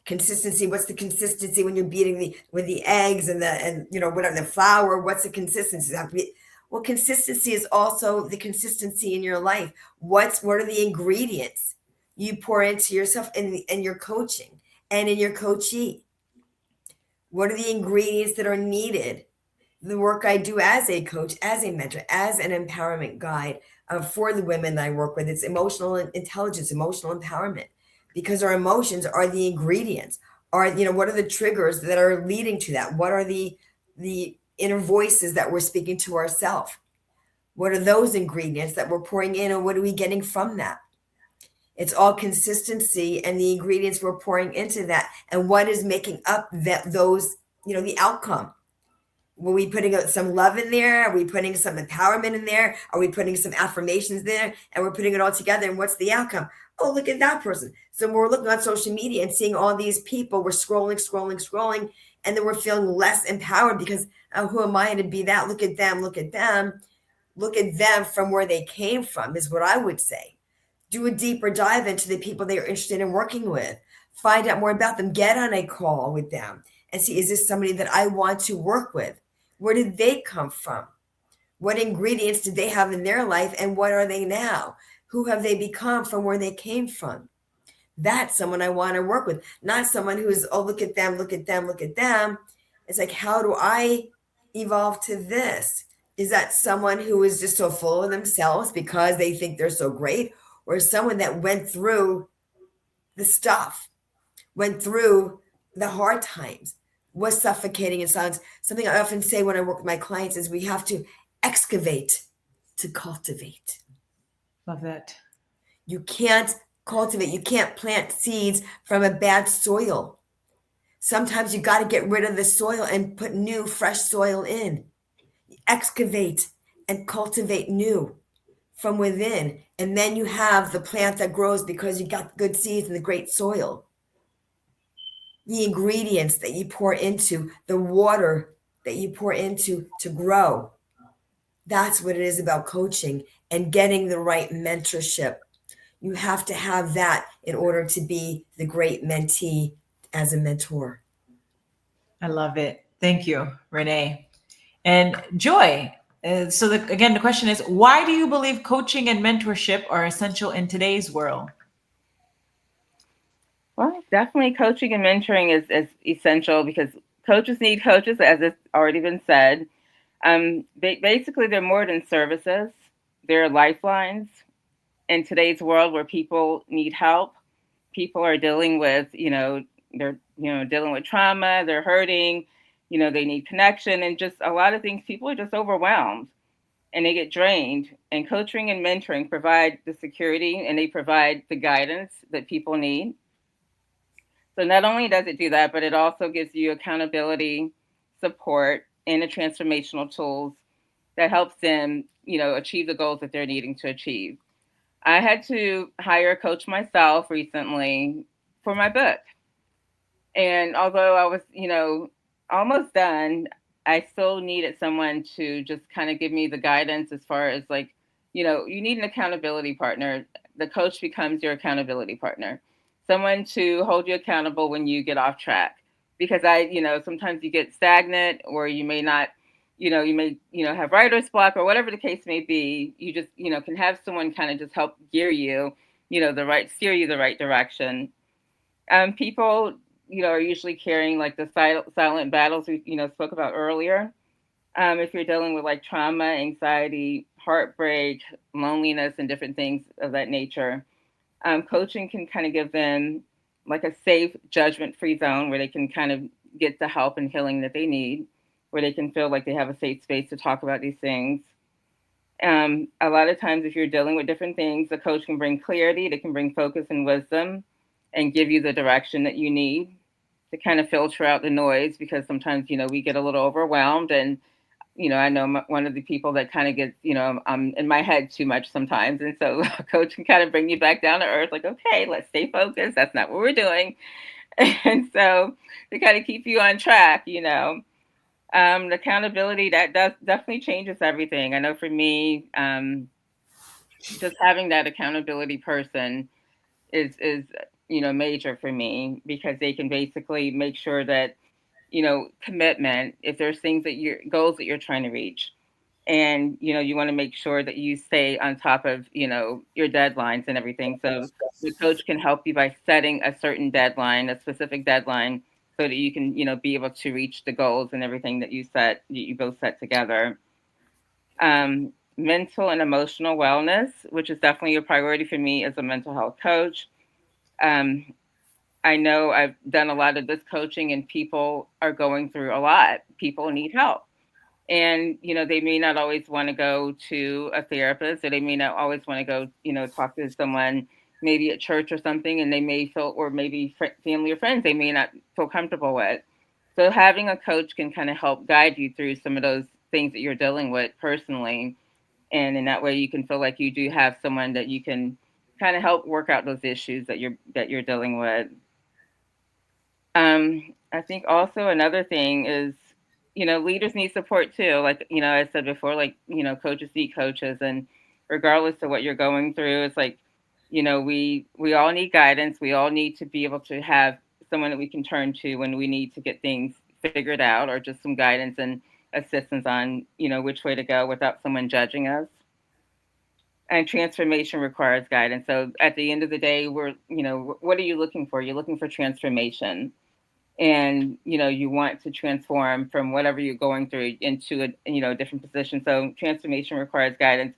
Consistency. What's the consistency when you're beating with the eggs and whatever, the flour? What's the consistency? Well, consistency is also the consistency in your life. What are the ingredients you pour into yourself in your coaching and in your coachee? What are the ingredients that are needed? The work I do as a coach, as a mentor, as an empowerment guide for the women that I work with, it's emotional intelligence, emotional empowerment, because our emotions are the ingredients. What are the triggers that are leading to that? What are the inner voices that we're speaking to ourselves? What are those ingredients that we're pouring in, and what are we getting from that? It's all consistency and the ingredients we're pouring into that, and what is making up those, the outcome. Were we putting some love in there? Are we putting some empowerment in there? Are we putting some affirmations there? And we're putting it all together. And what's the outcome? Oh, look at that person. So we're looking on social media and seeing all these people. We're scrolling. And then we're feeling less empowered because, oh, who am I to be that? Look at them. Look at them. Look at them from where they came from is what I would say. Do a deeper dive into the people they are interested in working with. Find out more about them. Get on a call with them and see, is this somebody that I want to work with? Where did they come from? What ingredients did they have in their life, and what are they now? Who have they become from where they came from? That's someone I want to work with, not someone who's, oh, look at them, look at them, look at them. It's like, how do I evolve to this? Is that someone who is just so full of themselves because they think they're so great, or someone that went through the stuff, went through the hard times, was suffocating in silence? Something I often say when I work with my clients is we have to excavate to cultivate. Love that. You can't cultivate, you can't plant seeds from a bad soil. Sometimes you got to get rid of the soil and put new, fresh soil in. Excavate and cultivate new from within. And then you have the plant that grows because you got good seeds in the great soil. The ingredients that you pour into, the water that you pour into to grow. That's what it is about coaching and getting the right mentorship. You have to have that in order to be the great mentee as a mentor. I love it. Thank you, Renee. And Joy. Again, the question is, why do you believe coaching and mentorship are essential in today's world? Well, definitely coaching and mentoring is essential because coaches need coaches, as it's already been said. Basically, they're more than services. They're lifelines in today's world where people need help. People are dealing with, they're, dealing with trauma, they're hurting, they need connection, and just a lot of things. People are just overwhelmed and they get drained. And coaching and mentoring provide the security and they provide the guidance that people need. So not only does it do that, but it also gives you accountability, support, and the transformational tools that helps them, achieve the goals that they're needing to achieve. I had to hire a coach myself recently for my book. And although I was, almost done, I still needed someone to just kind of give me the guidance as far as like, you need an accountability partner. The coach becomes your accountability partner, someone to hold you accountable when you get off track. Because sometimes you get stagnant or you may not, you may, have writer's block or whatever the case may be. You just, can have someone kind of just help gear you, steer you the right direction. People, are usually carrying like the silent battles we, spoke about earlier. If you're dealing with like trauma, anxiety, heartbreak, loneliness, and different things of that nature, coaching can kind of give them like a safe, judgment-free zone where they can kind of get the help and healing that they need, where they can feel like they have a safe space to talk about these things. A lot of times, if you're dealing with different things, the coach can bring clarity, they can bring focus and wisdom, and give you the direction that you need to kind of filter out the noise, because sometimes, we get a little overwhelmed. And, I know one of the people that kind of gets, I'm in my head too much sometimes. And so a coach can kind of bring you back down to earth, like, okay, let's stay focused. That's not what we're doing. And so to kind of keep you on track, the accountability, that does definitely changes everything. I know for me, just having that accountability person is major for me, because they can basically make sure that, commitment, if there's things that goals that you're trying to reach, and, you want to make sure that you stay on top of, your deadlines and everything. So the coach can help you by setting a certain deadline, a specific deadline, so that you can, be able to reach the goals and everything that you both set together. Mental and emotional wellness, which is definitely a priority for me as a mental health coach. I know I've done a lot of this coaching and people are going through a lot. People need help. And, they may not always want to go to a therapist, or they may not always want to go, talk to someone maybe at church or something, and they may feel, or maybe family or friends they may not feel comfortable with. So having a coach can kind of help guide you through some of those things that you're dealing with personally. And in that way you can feel like you do have someone that you can kind of help work out those issues that you're dealing with. I think also another thing is, leaders need support too. Like, I said before, like, coaches need coaches, and regardless of what you're going through, it's like, we all need guidance. We all need to be able to have someone that we can turn to when we need to get things figured out, or just some guidance and assistance on, which way to go without someone judging us. And transformation requires guidance. So at the end of the day, what are you looking for? You're looking for transformation, and you want to transform from whatever you're going through into a different position. So transformation requires guidance.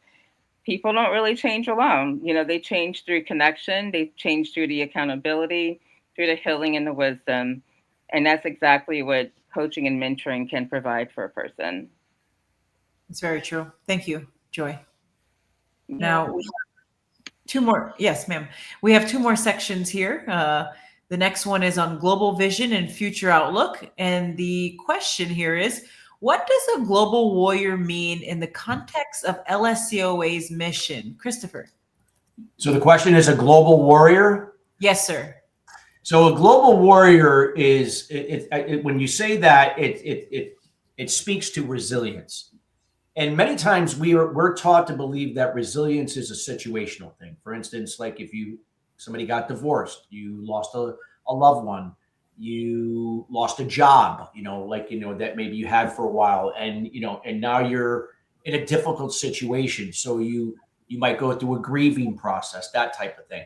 People don't really change alone. They change through connection, they change through the accountability, through the healing and the wisdom. And that's exactly what coaching and mentoring can provide for a person. It's very true. Thank you, Joy. Yeah. Now, we have two more. Yes, ma'am. We have two more sections here. The next one is on global vision and future outlook. And the question here is, what does a global warrior mean in the context of LSCOA's mission? Christopher. So the question is, a global warrior? Yes, sir. So a global warrior is, when you say that, it speaks to resilience. And many times we're taught to believe that resilience is a situational thing. For instance, like if somebody got divorced, you lost a loved one, you lost a job, that maybe you had for a while, and now you're in a difficult situation. So you might go through a grieving process, that type of thing.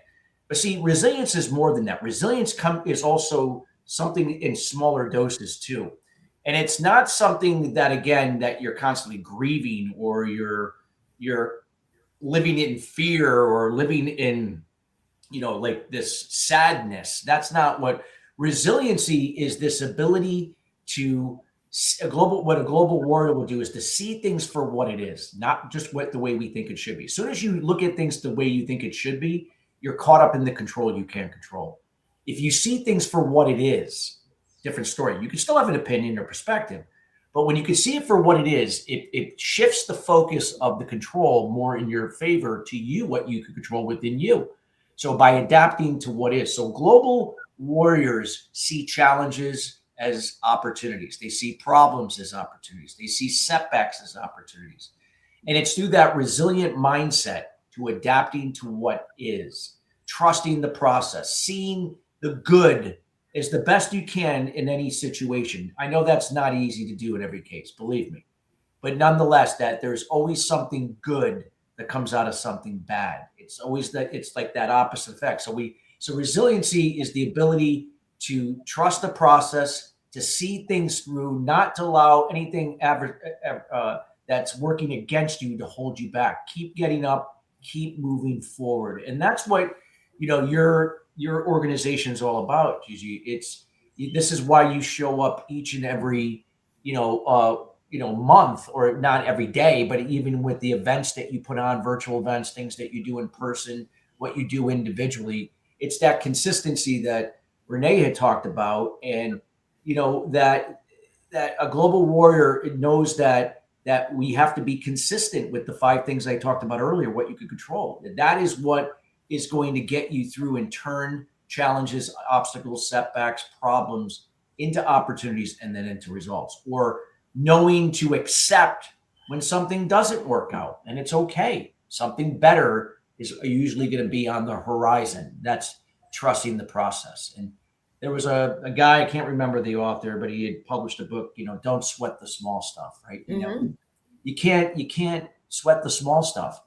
But see, resilience is more than that. Resilience is also something in smaller doses too. And it's not something that, again, that you're constantly grieving, or you're living in fear, or living in, like this sadness. That's not what resiliency is. This ability to what a global warrior will do is to see things for what it is, not just the way we think it should be. As soon as you look at things the way you think it should be, you're caught up in the control you can't control. If you see things for what it is, different story. You can still have an opinion or perspective, but when you can see it for what it is, it shifts the focus of the control more in your favor to you, what you can control within you. So by adapting to what is. So global warriors see challenges as opportunities. They see problems as opportunities. They see setbacks as opportunities. And it's through that resilient mindset to adapting to what is, trusting the process, seeing the good is the best you can in any situation. I know that's not easy to do in every case, believe me. But nonetheless, that there's always something good that comes out of something bad. It's always that, it's like that opposite effect. So resiliency is the ability to trust the process, to see things through, not to allow anything that's working against you to hold you back. Keep getting up, keep moving forward. And that's what, your organization is all about, Gigi. This is why you show up each and every, month, or not every day, but even with the events that you put on, virtual events, things that you do in person, what you do individually. It's that consistency that Renee had talked about. And, that a global warrior knows that we have to be consistent with the 5 things I talked about earlier, what you can control. That is what is going to get you through and turn challenges, obstacles, setbacks, problems into opportunities, and then into results. Or knowing to accept when something doesn't work out, and it's okay. Something better is usually going to be on the horizon. That's trusting the process. And there was a guy, I can't remember the author, but he had published a book, Don't Sweat the Small Stuff, right? Mm-hmm. You can't sweat the small stuff.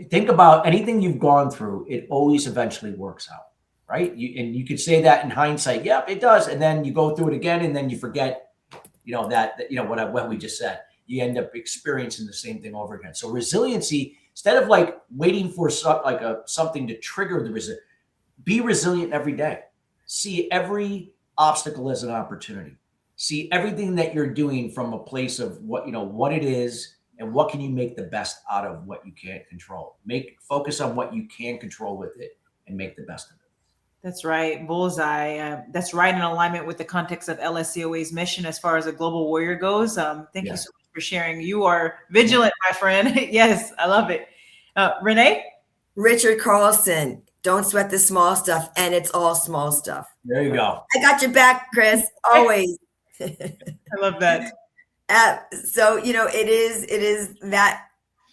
Think about anything you've gone through, it always eventually works out, right? And you could say that in hindsight, yep, it does. And then you go through it again, and then you forget, what we just said. You end up experiencing the same thing over again. So resiliency, instead of like waiting for something to trigger the resilience, be resilient every day. See every obstacle as an opportunity. see everything that you're doing from a place of what it is and what can you make the best out of what you can't control. Focus on what you can control with it and make the best of it. That's right. Bullseye. That's right in alignment with the context of LSCOA's mission as far as a global warrior goes. Thank you so much for sharing. You are vigilant, my friend. Yes, I love it. Renee? Richard Carlson, don't sweat the small stuff, and it's all small stuff. There you go. I got your back, Chris, always. I love that. So, it is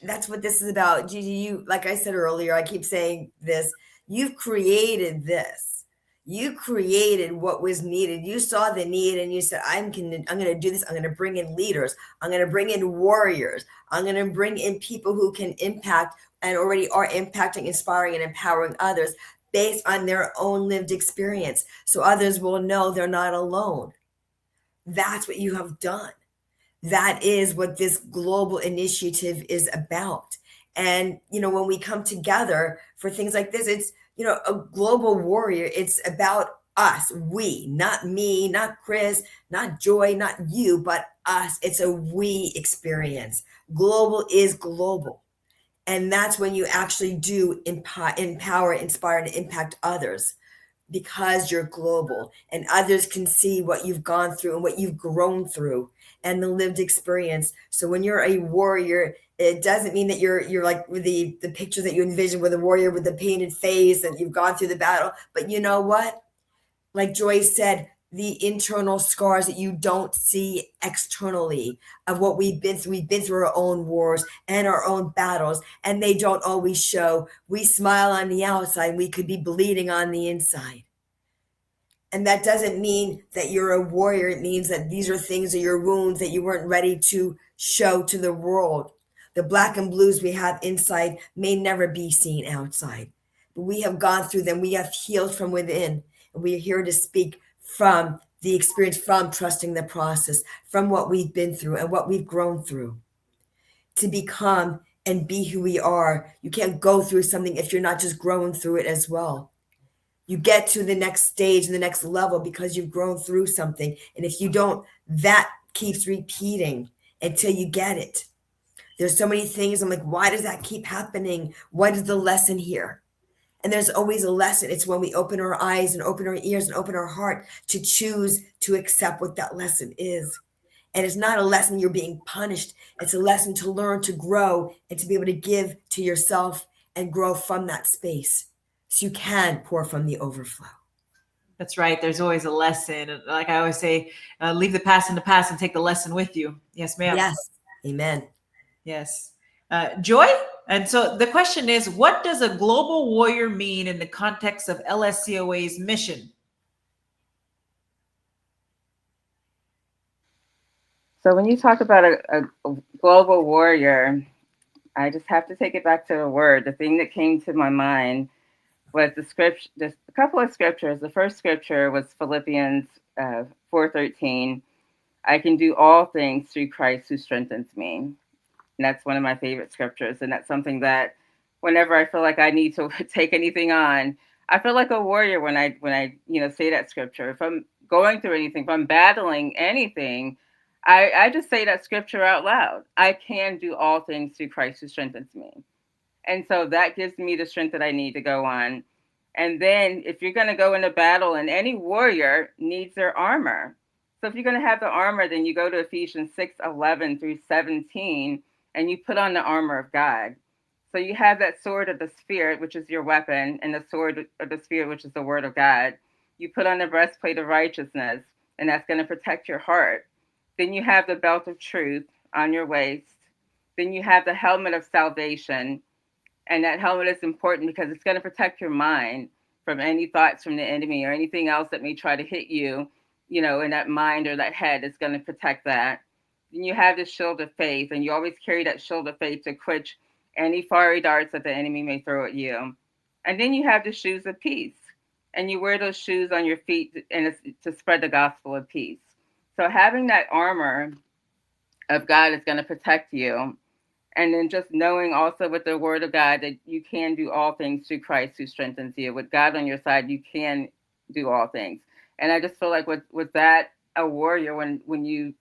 that's what this is about. Gigi, you, like I said earlier, I keep saying this, you've created this. You created what was needed. You saw the need and you said, I'm going to do this. I'm going to bring in leaders. I'm going to bring in warriors. I'm going to bring in people who can impact and already are impacting, inspiring, and empowering others based on their own lived experience. So others will know they're not alone. That's what you have done. That is what this global initiative is about. And, when we come together for things like this, it's, a global warrior. It's about us, we, not me, not Chris, not Joy, not you, but us. It's a we experience. Global is global. And that's when you actually do empower, inspire, and impact others, because you're global and others can see what you've gone through and what you've grown through and the lived experience. So when you're a warrior, it doesn't mean that you're like the picture that you envision with a warrior with the painted face and you've gone through the battle. But you know what? Like Joyce said, the internal scars that you don't see externally of what we've been through. We've been through our own wars and our own battles, and they don't always show. We smile on the outside, we could be bleeding on the inside. And that doesn't mean that you're a warrior. It means that these are things, are your wounds that you weren't ready to show to the world. The black and blues we have inside may never be seen outside, but we have gone through them. We have healed from within, and we are here to speak from the experience, from trusting the process, from what we've been through and what we've grown through to become and be who we are. You can't go through something if you're not just growing through it as well. You get to the next stage and the next level because you've grown through something. And if you don't, that keeps repeating until you get it. There's so many things. I'm like, why does that keep happening? What is the lesson here? And there's always a lesson. It's when we open our eyes and open our ears and open our heart to choose to accept what that lesson is. And it's not a lesson you're being punished. It's a lesson to learn, to grow, and to be able to give to yourself and grow from that space. So you can pour from the overflow. That's right. There's always a lesson. Like I always say, leave the past in the past and take the lesson with you. Yes, ma'am. Yes. Amen. Yes. Joy? And so the question is, what does a global warrior mean in the context of LSCOA's mission? So when you talk about a global warrior, I just have to take it back to the word. The thing that came to my mind was the scripture, just a couple of scriptures. The first scripture was Philippians 4:13. I can do all things through Christ who strengthens me. And that's one of my favorite scriptures. And that's something that whenever I feel like I need to take anything on, I feel like a warrior when I say that scripture. If I'm going through anything, if I'm battling anything, I just say that scripture out loud. I can do all things through Christ who strengthens me. And so that gives me the strength that I need to go on. And then if you're going to go into battle, and any warrior needs their armor. So if you're going to have the armor, then you go to Ephesians 6:11 through 17, and you put on the armor of God. So you have that sword of the Spirit, which is your weapon, and the sword of the Spirit, which is the word of God. You put on the breastplate of righteousness, and that's going to protect your heart. Then you have the belt of truth on your waist. Then you have the helmet of salvation. And that helmet is important because it's going to protect your mind from any thoughts from the enemy or anything else that may try to hit you, in that mind or that head. It's going to protect that. Then you have the shield of faith, and you always carry that shield of faith to quench any fiery darts that the enemy may throw at you. And then you have the shoes of peace, and you wear those shoes on your feet and to spread the gospel of peace. So having that armor of God is going to protect you. And then just knowing also with the word of God that you can do all things through Christ who strengthens you. With God on your side, you can do all things. And I just feel like with that a warrior, when you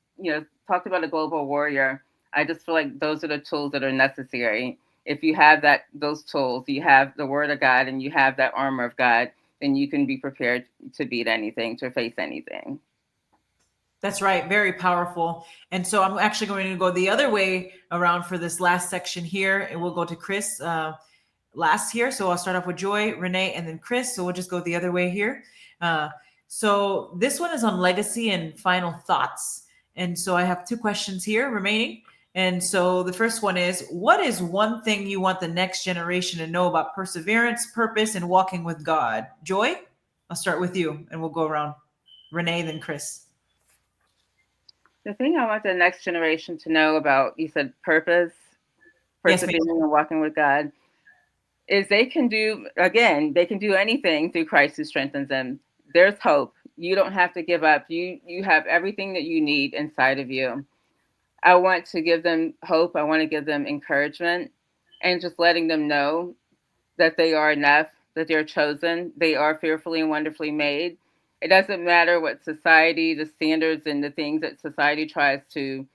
talked about a global warrior, I just feel like those are the tools that are necessary. If you have those tools, you have the word of God and you have that armor of God, then you can be prepared to beat anything, to face anything. That's right. Very powerful. And so I'm actually going to go the other way around for this last section here, and we'll go to Chris last here. So I'll start off with Joy, Renee, and then Chris. So we'll just go the other way here. So this one is on legacy and final thoughts. And so I have two questions here remaining. And so the first one is, what is one thing you want the next generation to know about perseverance, purpose, and walking with God? Joy, I'll start with you and we'll go around. Renee, then Chris. The thing I want the next generation to know about, you said purpose, persevering, and walking with God, is they can do anything through Christ who strengthens them. There's hope. You don't have to give up. You have everything that you need inside of you. I want to give them hope. I want to give them encouragement, and just letting them know that they are enough, that they're chosen, they are fearfully and wonderfully made. It doesn't matter what society, the standards and the things that society tries to,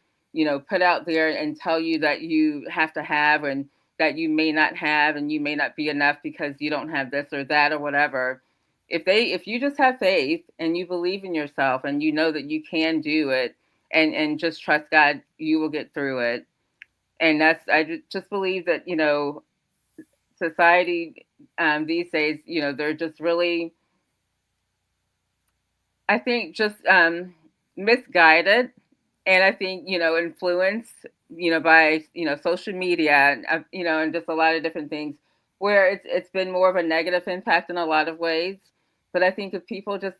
put out there and tell you that you have to have, and that you may not have, and you may not be enough because you don't have this or that or whatever. If you just have faith and you believe in yourself and you know that you can do it, and just trust God, you will get through it. And I just believe that, society these days, they're just really, I think, just misguided, and I think influenced, by social media, and just a lot of different things, where it's been more of a negative impact in a lot of ways. But I think if people just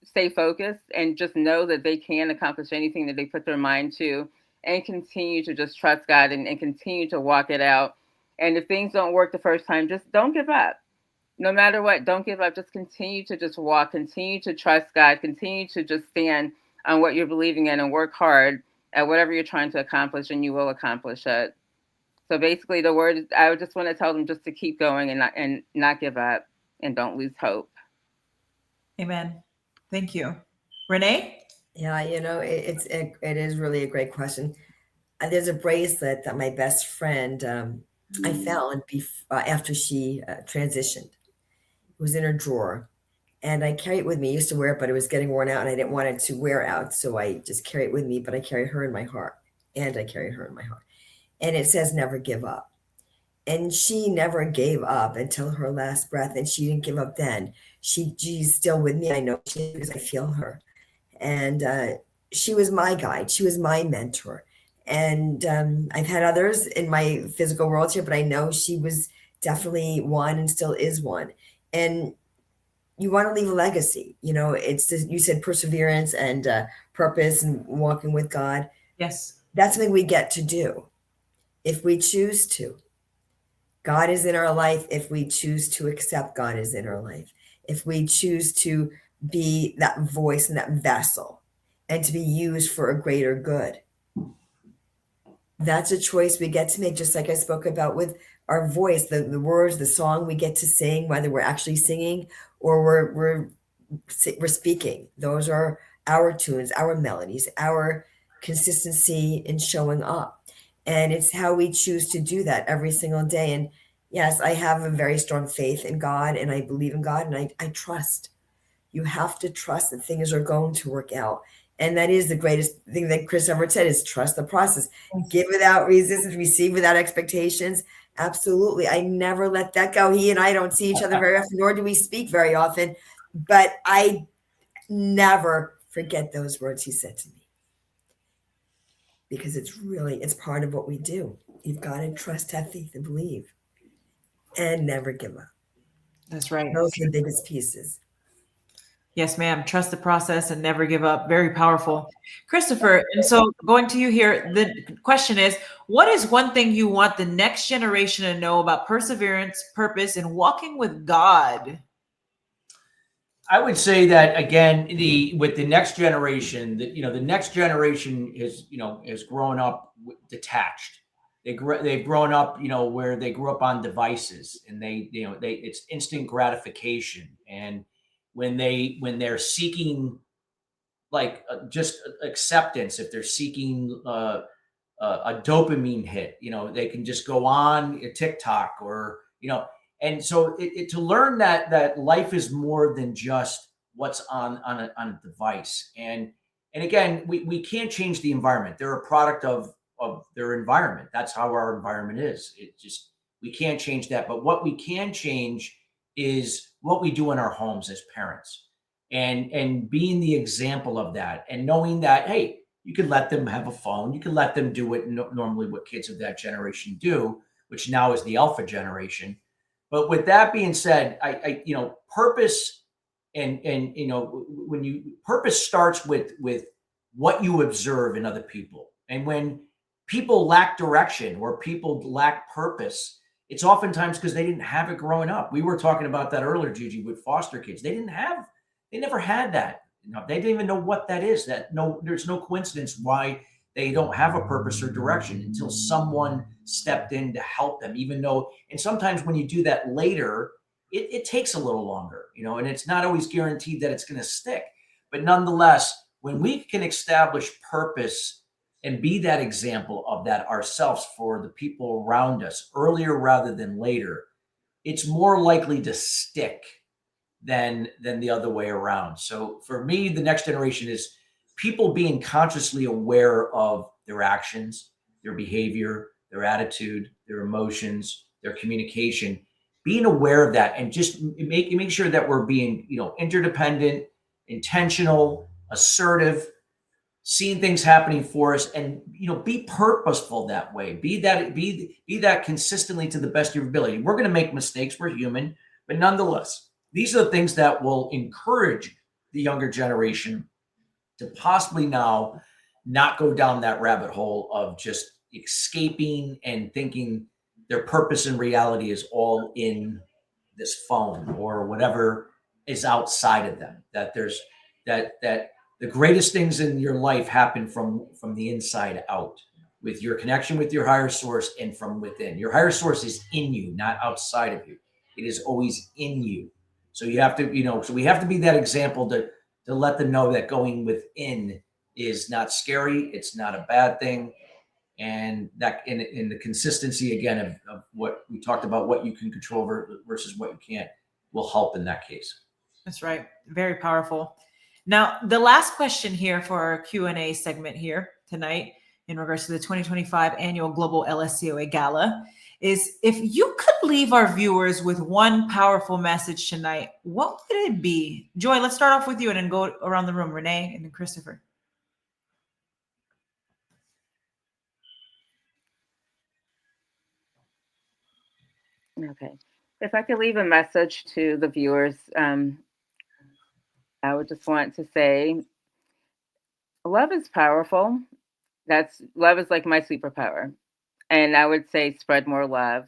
stay focused and just know that they can accomplish anything that they put their mind to, and continue to just trust God, and continue to walk it out. And if things don't work the first time, just don't give up. No matter what, don't give up. Just continue to just walk, continue to trust God, continue to just stand on what you're believing in and work hard at whatever you're trying to accomplish, and you will accomplish it. So basically the word, I would just want to tell them just to keep going and not give up, and don't lose hope. Amen. Thank you. Renee? Yeah, it is really a great question. There's a bracelet that my best friend I found after she transitioned. It was in her drawer, and I carry it with me. I used to wear it, but it was getting worn out, and I didn't want it to wear out, so I just carry it with me. But I carry her in my heart, and it says "Never give up." And she never gave up until her last breath, and she didn't give up then. She's still with me. I know she is because I feel her. And she was my guide. She was my mentor. And I've had others in my physical world here, but I know she was definitely one and still is one. And you want to leave a legacy. It's just, you said perseverance and purpose and walking with God. Yes. That's something we get to do if we choose to. God is in our life if we choose to accept God is in our life. If we choose to be that voice and that vessel and to be used for a greater good. That's a choice we get to make, just like I spoke about with our voice, the words, the song we get to sing, whether we're actually singing or we're speaking. Those are our tunes, our melodies, our consistency in showing up. And it's how we choose to do that every single day. And yes, I have a very strong faith in God, and I believe in God, and I trust. You have to trust that things are going to work out. And that is the greatest thing that Chris ever said, is trust the process. Give without resistance, receive without expectations. Absolutely. I never let that go. He and I don't see each other very often, nor do we speak very often. But I never forget those words he said to me. Because it's part of what we do. You've got to trust, have faith, and believe. And never give up. That's right. Those are the biggest pieces. Yes, ma'am. Trust the process and never give up. Very powerful. Christopher, and so going to you here, the question is, what is one thing you want the next generation to know about perseverance, purpose, and walking with God? I would say that again, with the next generation, the next generation is growing up detached. They've grown up, where they grew up on devices, and it's instant gratification. And when they're seeking like just acceptance, if they're seeking a dopamine hit, they can just go on a TikTok or, and so to learn that life is more than just what's on a device. And again, we can't change the environment. They're a product of their environment. That's how our environment is. We can't change that. But what we can change is what we do in our homes as parents, and being the example of that, and knowing that, hey, you can let them have a phone. You can let them do what normally what kids of that generation do, which now is the alpha generation. But with that being said, purpose, and when purpose starts with what you observe in other people. And when people lack direction or people lack purpose, it's oftentimes because they didn't have it growing up. We were talking about that earlier, Gigi, with foster kids. They never had that. They didn't even know what that is. There's no coincidence why they don't have a purpose or direction until someone stepped in to help them, even though, and sometimes when you do that later, it takes a little longer, and it's not always guaranteed that it's going to stick. But nonetheless, when we can establish purpose and be that example of that ourselves for the people around us earlier rather than later, it's more likely to stick than the other way around. So for me, the next generation is people being consciously aware of their actions, their behavior, their attitude, their emotions, their communication, being aware of that, and just make sure that we're being, interdependent, intentional, assertive, seeing things happening for us, and be purposeful that way. Be that consistently to the best of your ability. We're going to make mistakes. We're human, but nonetheless, these are the things that will encourage the younger generation to possibly now not go down that rabbit hole of just escaping and thinking their purpose in reality is all in this phone or whatever is outside of them. That there's that the greatest things in your life happen from the inside out, with your connection with your higher source and from within. Your higher source is in you, not outside of you. It is always in you. So you have to, so we have to be that example to let them know that going within is not scary. It's not a bad thing. And that in the consistency, again, of what we talked about, what you can control versus what you can't, will help in that case. That's right. Very powerful. Now, the last question here for our Q&A segment here tonight in regards to the 2025 annual Global LSCOA Gala is, if you could leave our viewers with one powerful message tonight, what would it be? Joy, let's start off with you and then go around the room. Renee and then Christopher. Okay. If I could leave a message to the viewers, I would just want to say, love is powerful. Love is like my superpower. And I would say spread more love.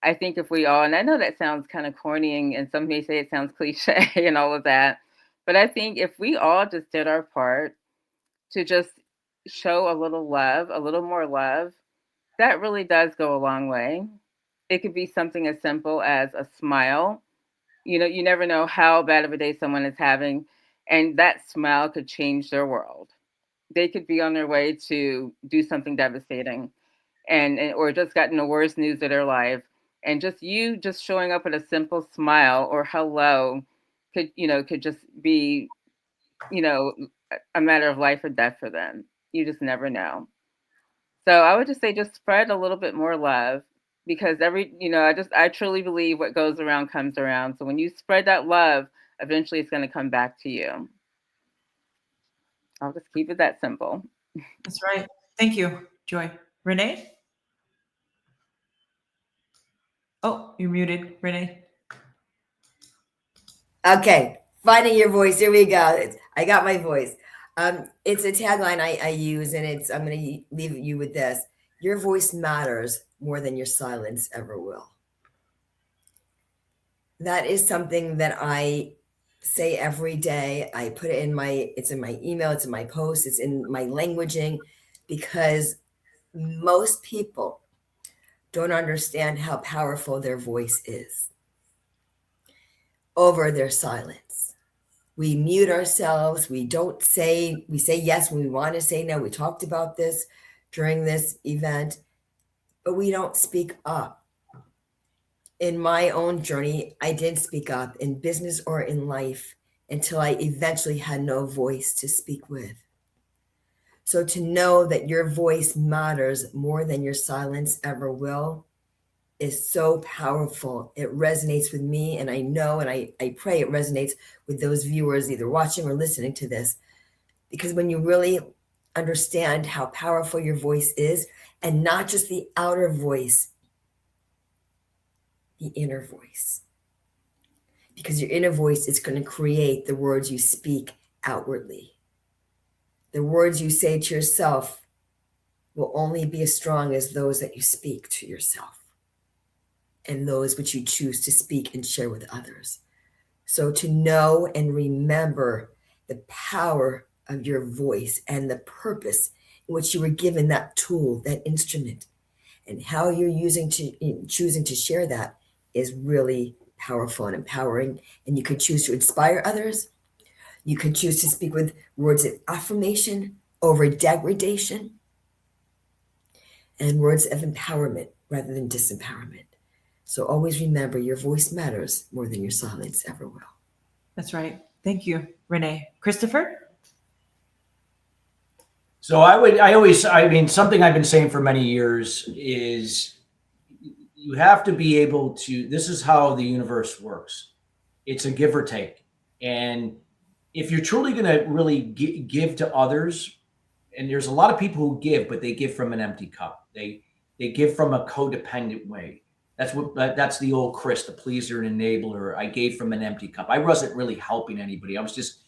I think if we all, and I know that sounds kind of corny, and some may say it sounds cliche and all of that, but I think if we all just did our part to just show a little love, a little more love, that really does go a long way. It could be something as simple as a smile. You never know how bad of a day someone is having, and that smile could change their world. They could be on their way to do something devastating, or just gotten the worst news of their life, and just showing up with a simple smile or hello could just be a matter of life or death for them. You just never know. So I would just say, just spread a little bit more love, because I truly believe what goes around comes around. So when you spread that love, eventually it's going to come back to you. I'll just keep it that simple. That's right. Thank you, Joy. Renee? Oh, you're muted, Renee. Okay, finding your voice. Here we go. I got my voice. It's a tagline I use, and I'm going to leave you with this. Your voice matters more than your silence ever will. That is something that I say every day. I put it it's in my email, it's in my posts, it's in my languaging, because most people don't understand how powerful their voice is over their silence. We mute ourselves. We say yes when we want to say no. We talked about this during this event, but we don't speak up. In my own journey, I didn't speak up in business or in life until I eventually had no voice to speak with. So to know that your voice matters more than your silence ever will is so powerful. It resonates with me, and I know and I pray it resonates with those viewers either watching or listening to this. Because when you really understand how powerful your voice is, and not just the outer voice, the inner voice. Because your inner voice is going to create the words you speak outwardly. The words you say to yourself will only be as strong as those that you speak to yourself and those which you choose to speak and share with others. So to know and remember the power of your voice and the purpose in which you were given that tool, that instrument, and how you're choosing to share that is really powerful and empowering. And you could choose to inspire others. You could choose to speak with words of affirmation over degradation, and words of empowerment rather than disempowerment. So always remember your voice matters more than your silence ever will. That's right. Thank you, Renee. Christopher? So something I've been saying for many years is you have to be able to, this is how the universe works. It's a give or take. And if you're truly going to really give to others, and there's a lot of people who give, but they give from an empty cup. They give from a codependent way. That's the old Chris, the pleaser and enabler. I gave from an empty cup. I wasn't really helping anybody. I was just,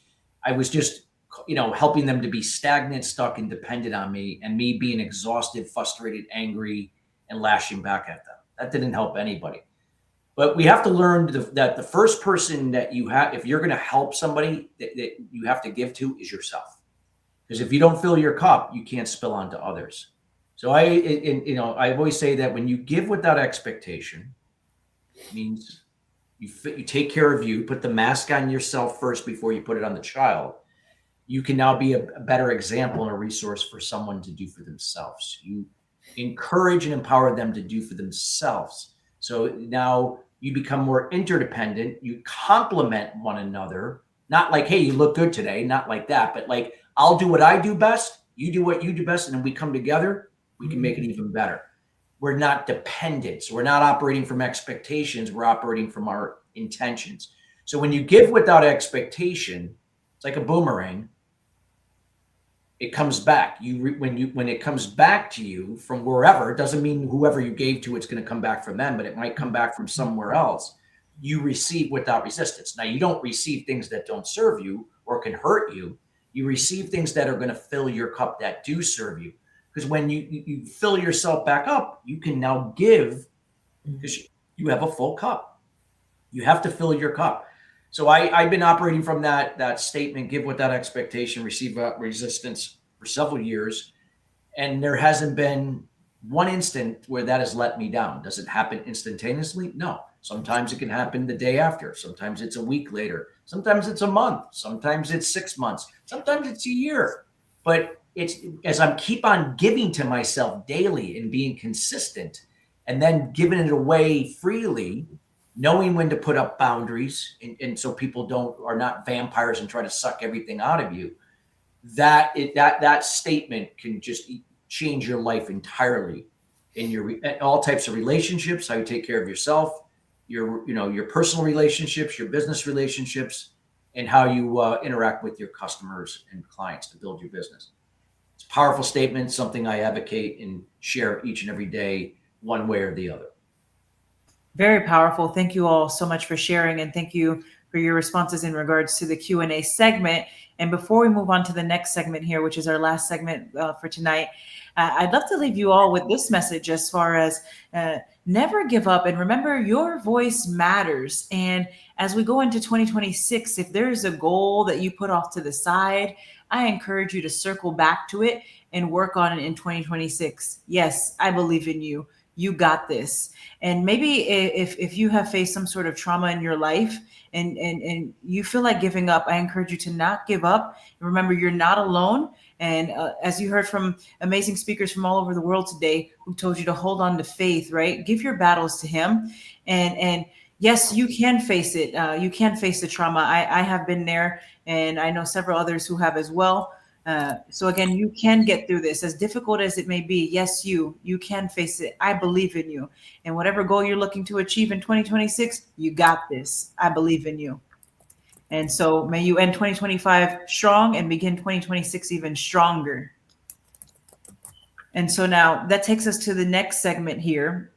helping them to be stagnant, stuck, and dependent on me, and me being exhausted, frustrated, angry, and lashing back at them. That didn't help anybody. But we have to learn that the first person that you have, if you're going to help somebody, that you have to give to is yourself. Because if you don't fill your cup, you can't spill onto others. So I always say that when you give without expectation, it means you take care of you, put the mask on yourself first before you put it on the child. You can now be a better example and a resource for someone to do for themselves. You encourage and empower them to do for themselves. So now you become more interdependent. You complement one another. Not like, hey, you look good today. Not like that, but like, I'll do what I do best. You do what you do best. And then we come together, we can make it even better. We're not dependent. So we're not operating from expectations. We're operating from our intentions. So when you give without expectation, it's like a boomerang. It comes back. When it comes back to you from wherever, it doesn't mean whoever you gave to, it's going to come back from them, but it might come back from somewhere else. You receive without resistance. Now, you don't receive things that don't serve you or can hurt you. You receive things that are going to fill your cup that do serve you. Because when you fill yourself back up, you can now give because you have a full cup. You have to fill your cup. So I've been operating from that statement, give without expectation, receive without resistance for several years. And there hasn't been one instant where that has let me down. Does it happen instantaneously? No. Sometimes it can happen the day after. Sometimes it's a week later. Sometimes it's a month. Sometimes it's 6 months. Sometimes it's a year. But it's as I keep on giving to myself daily and being consistent and then giving it away freely, knowing when to put up boundaries and so people are not vampires and try to suck everything out of you, that statement can just change your life entirely in all types of relationships, how you take care of yourself, your personal relationships, your business relationships, and how you interact with your customers and clients to build your business. It's a powerful statement, something I advocate and share each and every day, one way or the other. Very powerful. Thank you all so much for sharing, and thank you for your responses in regards to the Q&A segment. And before we move on to the next segment here, which is our last segment for tonight, I'd love to leave you all with this message as far as never give up, and remember your voice matters. And as we go into 2026, if there's a goal that you put off to the side, I encourage you to circle back to it and work on it in 2026. Yes, I believe in you. You got this. And maybe if you have faced some sort of trauma in your life and you feel like giving up, I encourage you to not give up. Remember, you're not alone. And as you heard from amazing speakers from all over the world today who told you to hold on to faith, right? Give your battles to him. And yes, you can face it. You can face the trauma. I have been there, and I know several others who have as well. So again, you can get through this, as difficult as it may be. Yes, you can face it. I believe in you. And whatever goal you're looking to achieve in 2026, you got this. I believe in you. And so may you end 2025 strong and begin 2026 even stronger. And so now that takes us to the next segment here.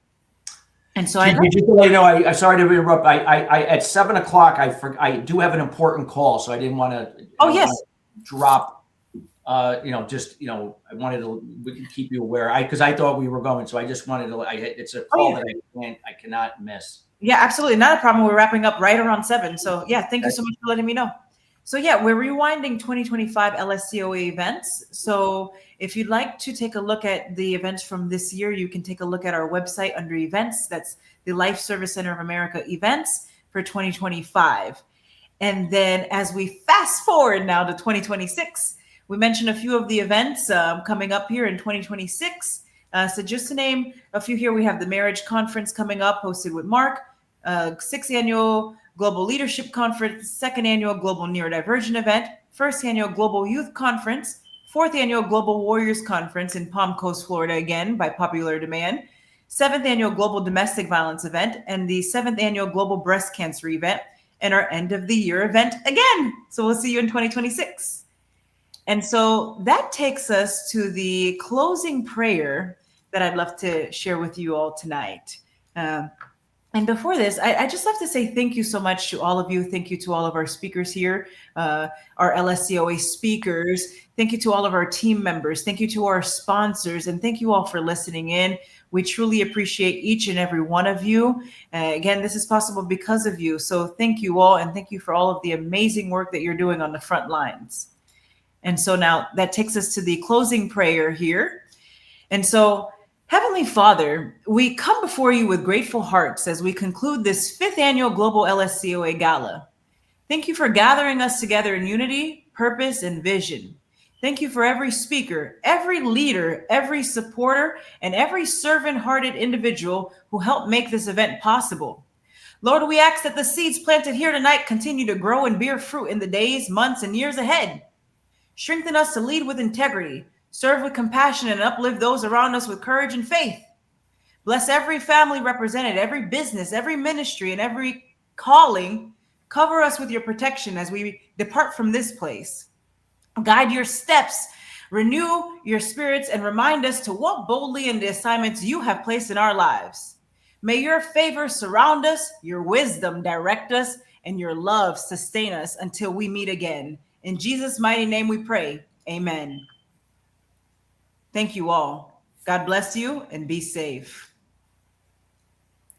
And so just to let you know, I sorry to interrupt. I at 7 o'clock, I do have an important call, so I didn't want to. Oh, yes. Drop. I wanted to we can keep you aware. Because I thought we were going, so I just wanted to. It's a call that I cannot miss. Yeah, absolutely, not a problem. We're wrapping up right around 7. So yeah, thank you so much for letting me know. So yeah, we're rewinding 2025 LSCOA events. So if you'd like to take a look at the events from this year, you can take a look at our website under events. That's the Life Service Center of America events for 2025. And then as we fast forward now to 2026, we mentioned a few of the events coming up here in 2026. So just to name a few here, we have the Marriage Conference coming up, hosted with Mark, 6th Annual Global Leadership Conference, 2nd Annual Global Neurodivergent Event, 1st Annual Global Youth Conference, 4th Annual Global Warriors Conference in Palm Coast, Florida, again, by popular demand, 7th Annual Global Domestic Violence Event, and the 7th Annual Global Breast Cancer Event, and our end of the year event again. So we'll see you in 2026. And so that takes us to the closing prayer that I'd love to share with you all tonight. And before this, I just love to say thank you so much to all of you. Thank you to all of our speakers here, our LSCOA speakers. Thank you to all of our team members. Thank you to our sponsors. And thank you all for listening in. We truly appreciate each and every one of you. Again, this is possible because of you. So thank you all. And thank you for all of the amazing work that you're doing on the front lines. And so now that takes us to the closing prayer here. And so, Heavenly Father, we come before you with grateful hearts as we conclude this 5th Annual Global LSCOA Gala. Thank you for gathering us together in unity, purpose, and vision. Thank you for every speaker, every leader, every supporter, and every servant-hearted individual who helped make this event possible. Lord, we ask that the seeds planted here tonight continue to grow and bear fruit in the days, months, and years ahead. Strengthen us to lead with integrity, serve with compassion, and uplift those around us with courage and faith. Bless every family represented, every business, every ministry, and every calling. Cover us with your protection as we depart from this place. Guide your steps, renew your spirits, and remind us to walk boldly in the assignments you have placed in our lives. May your favor surround us, your wisdom direct us, and your love sustain us until we meet again. In Jesus' mighty name we pray. Amen. Thank you all. God bless you and be safe.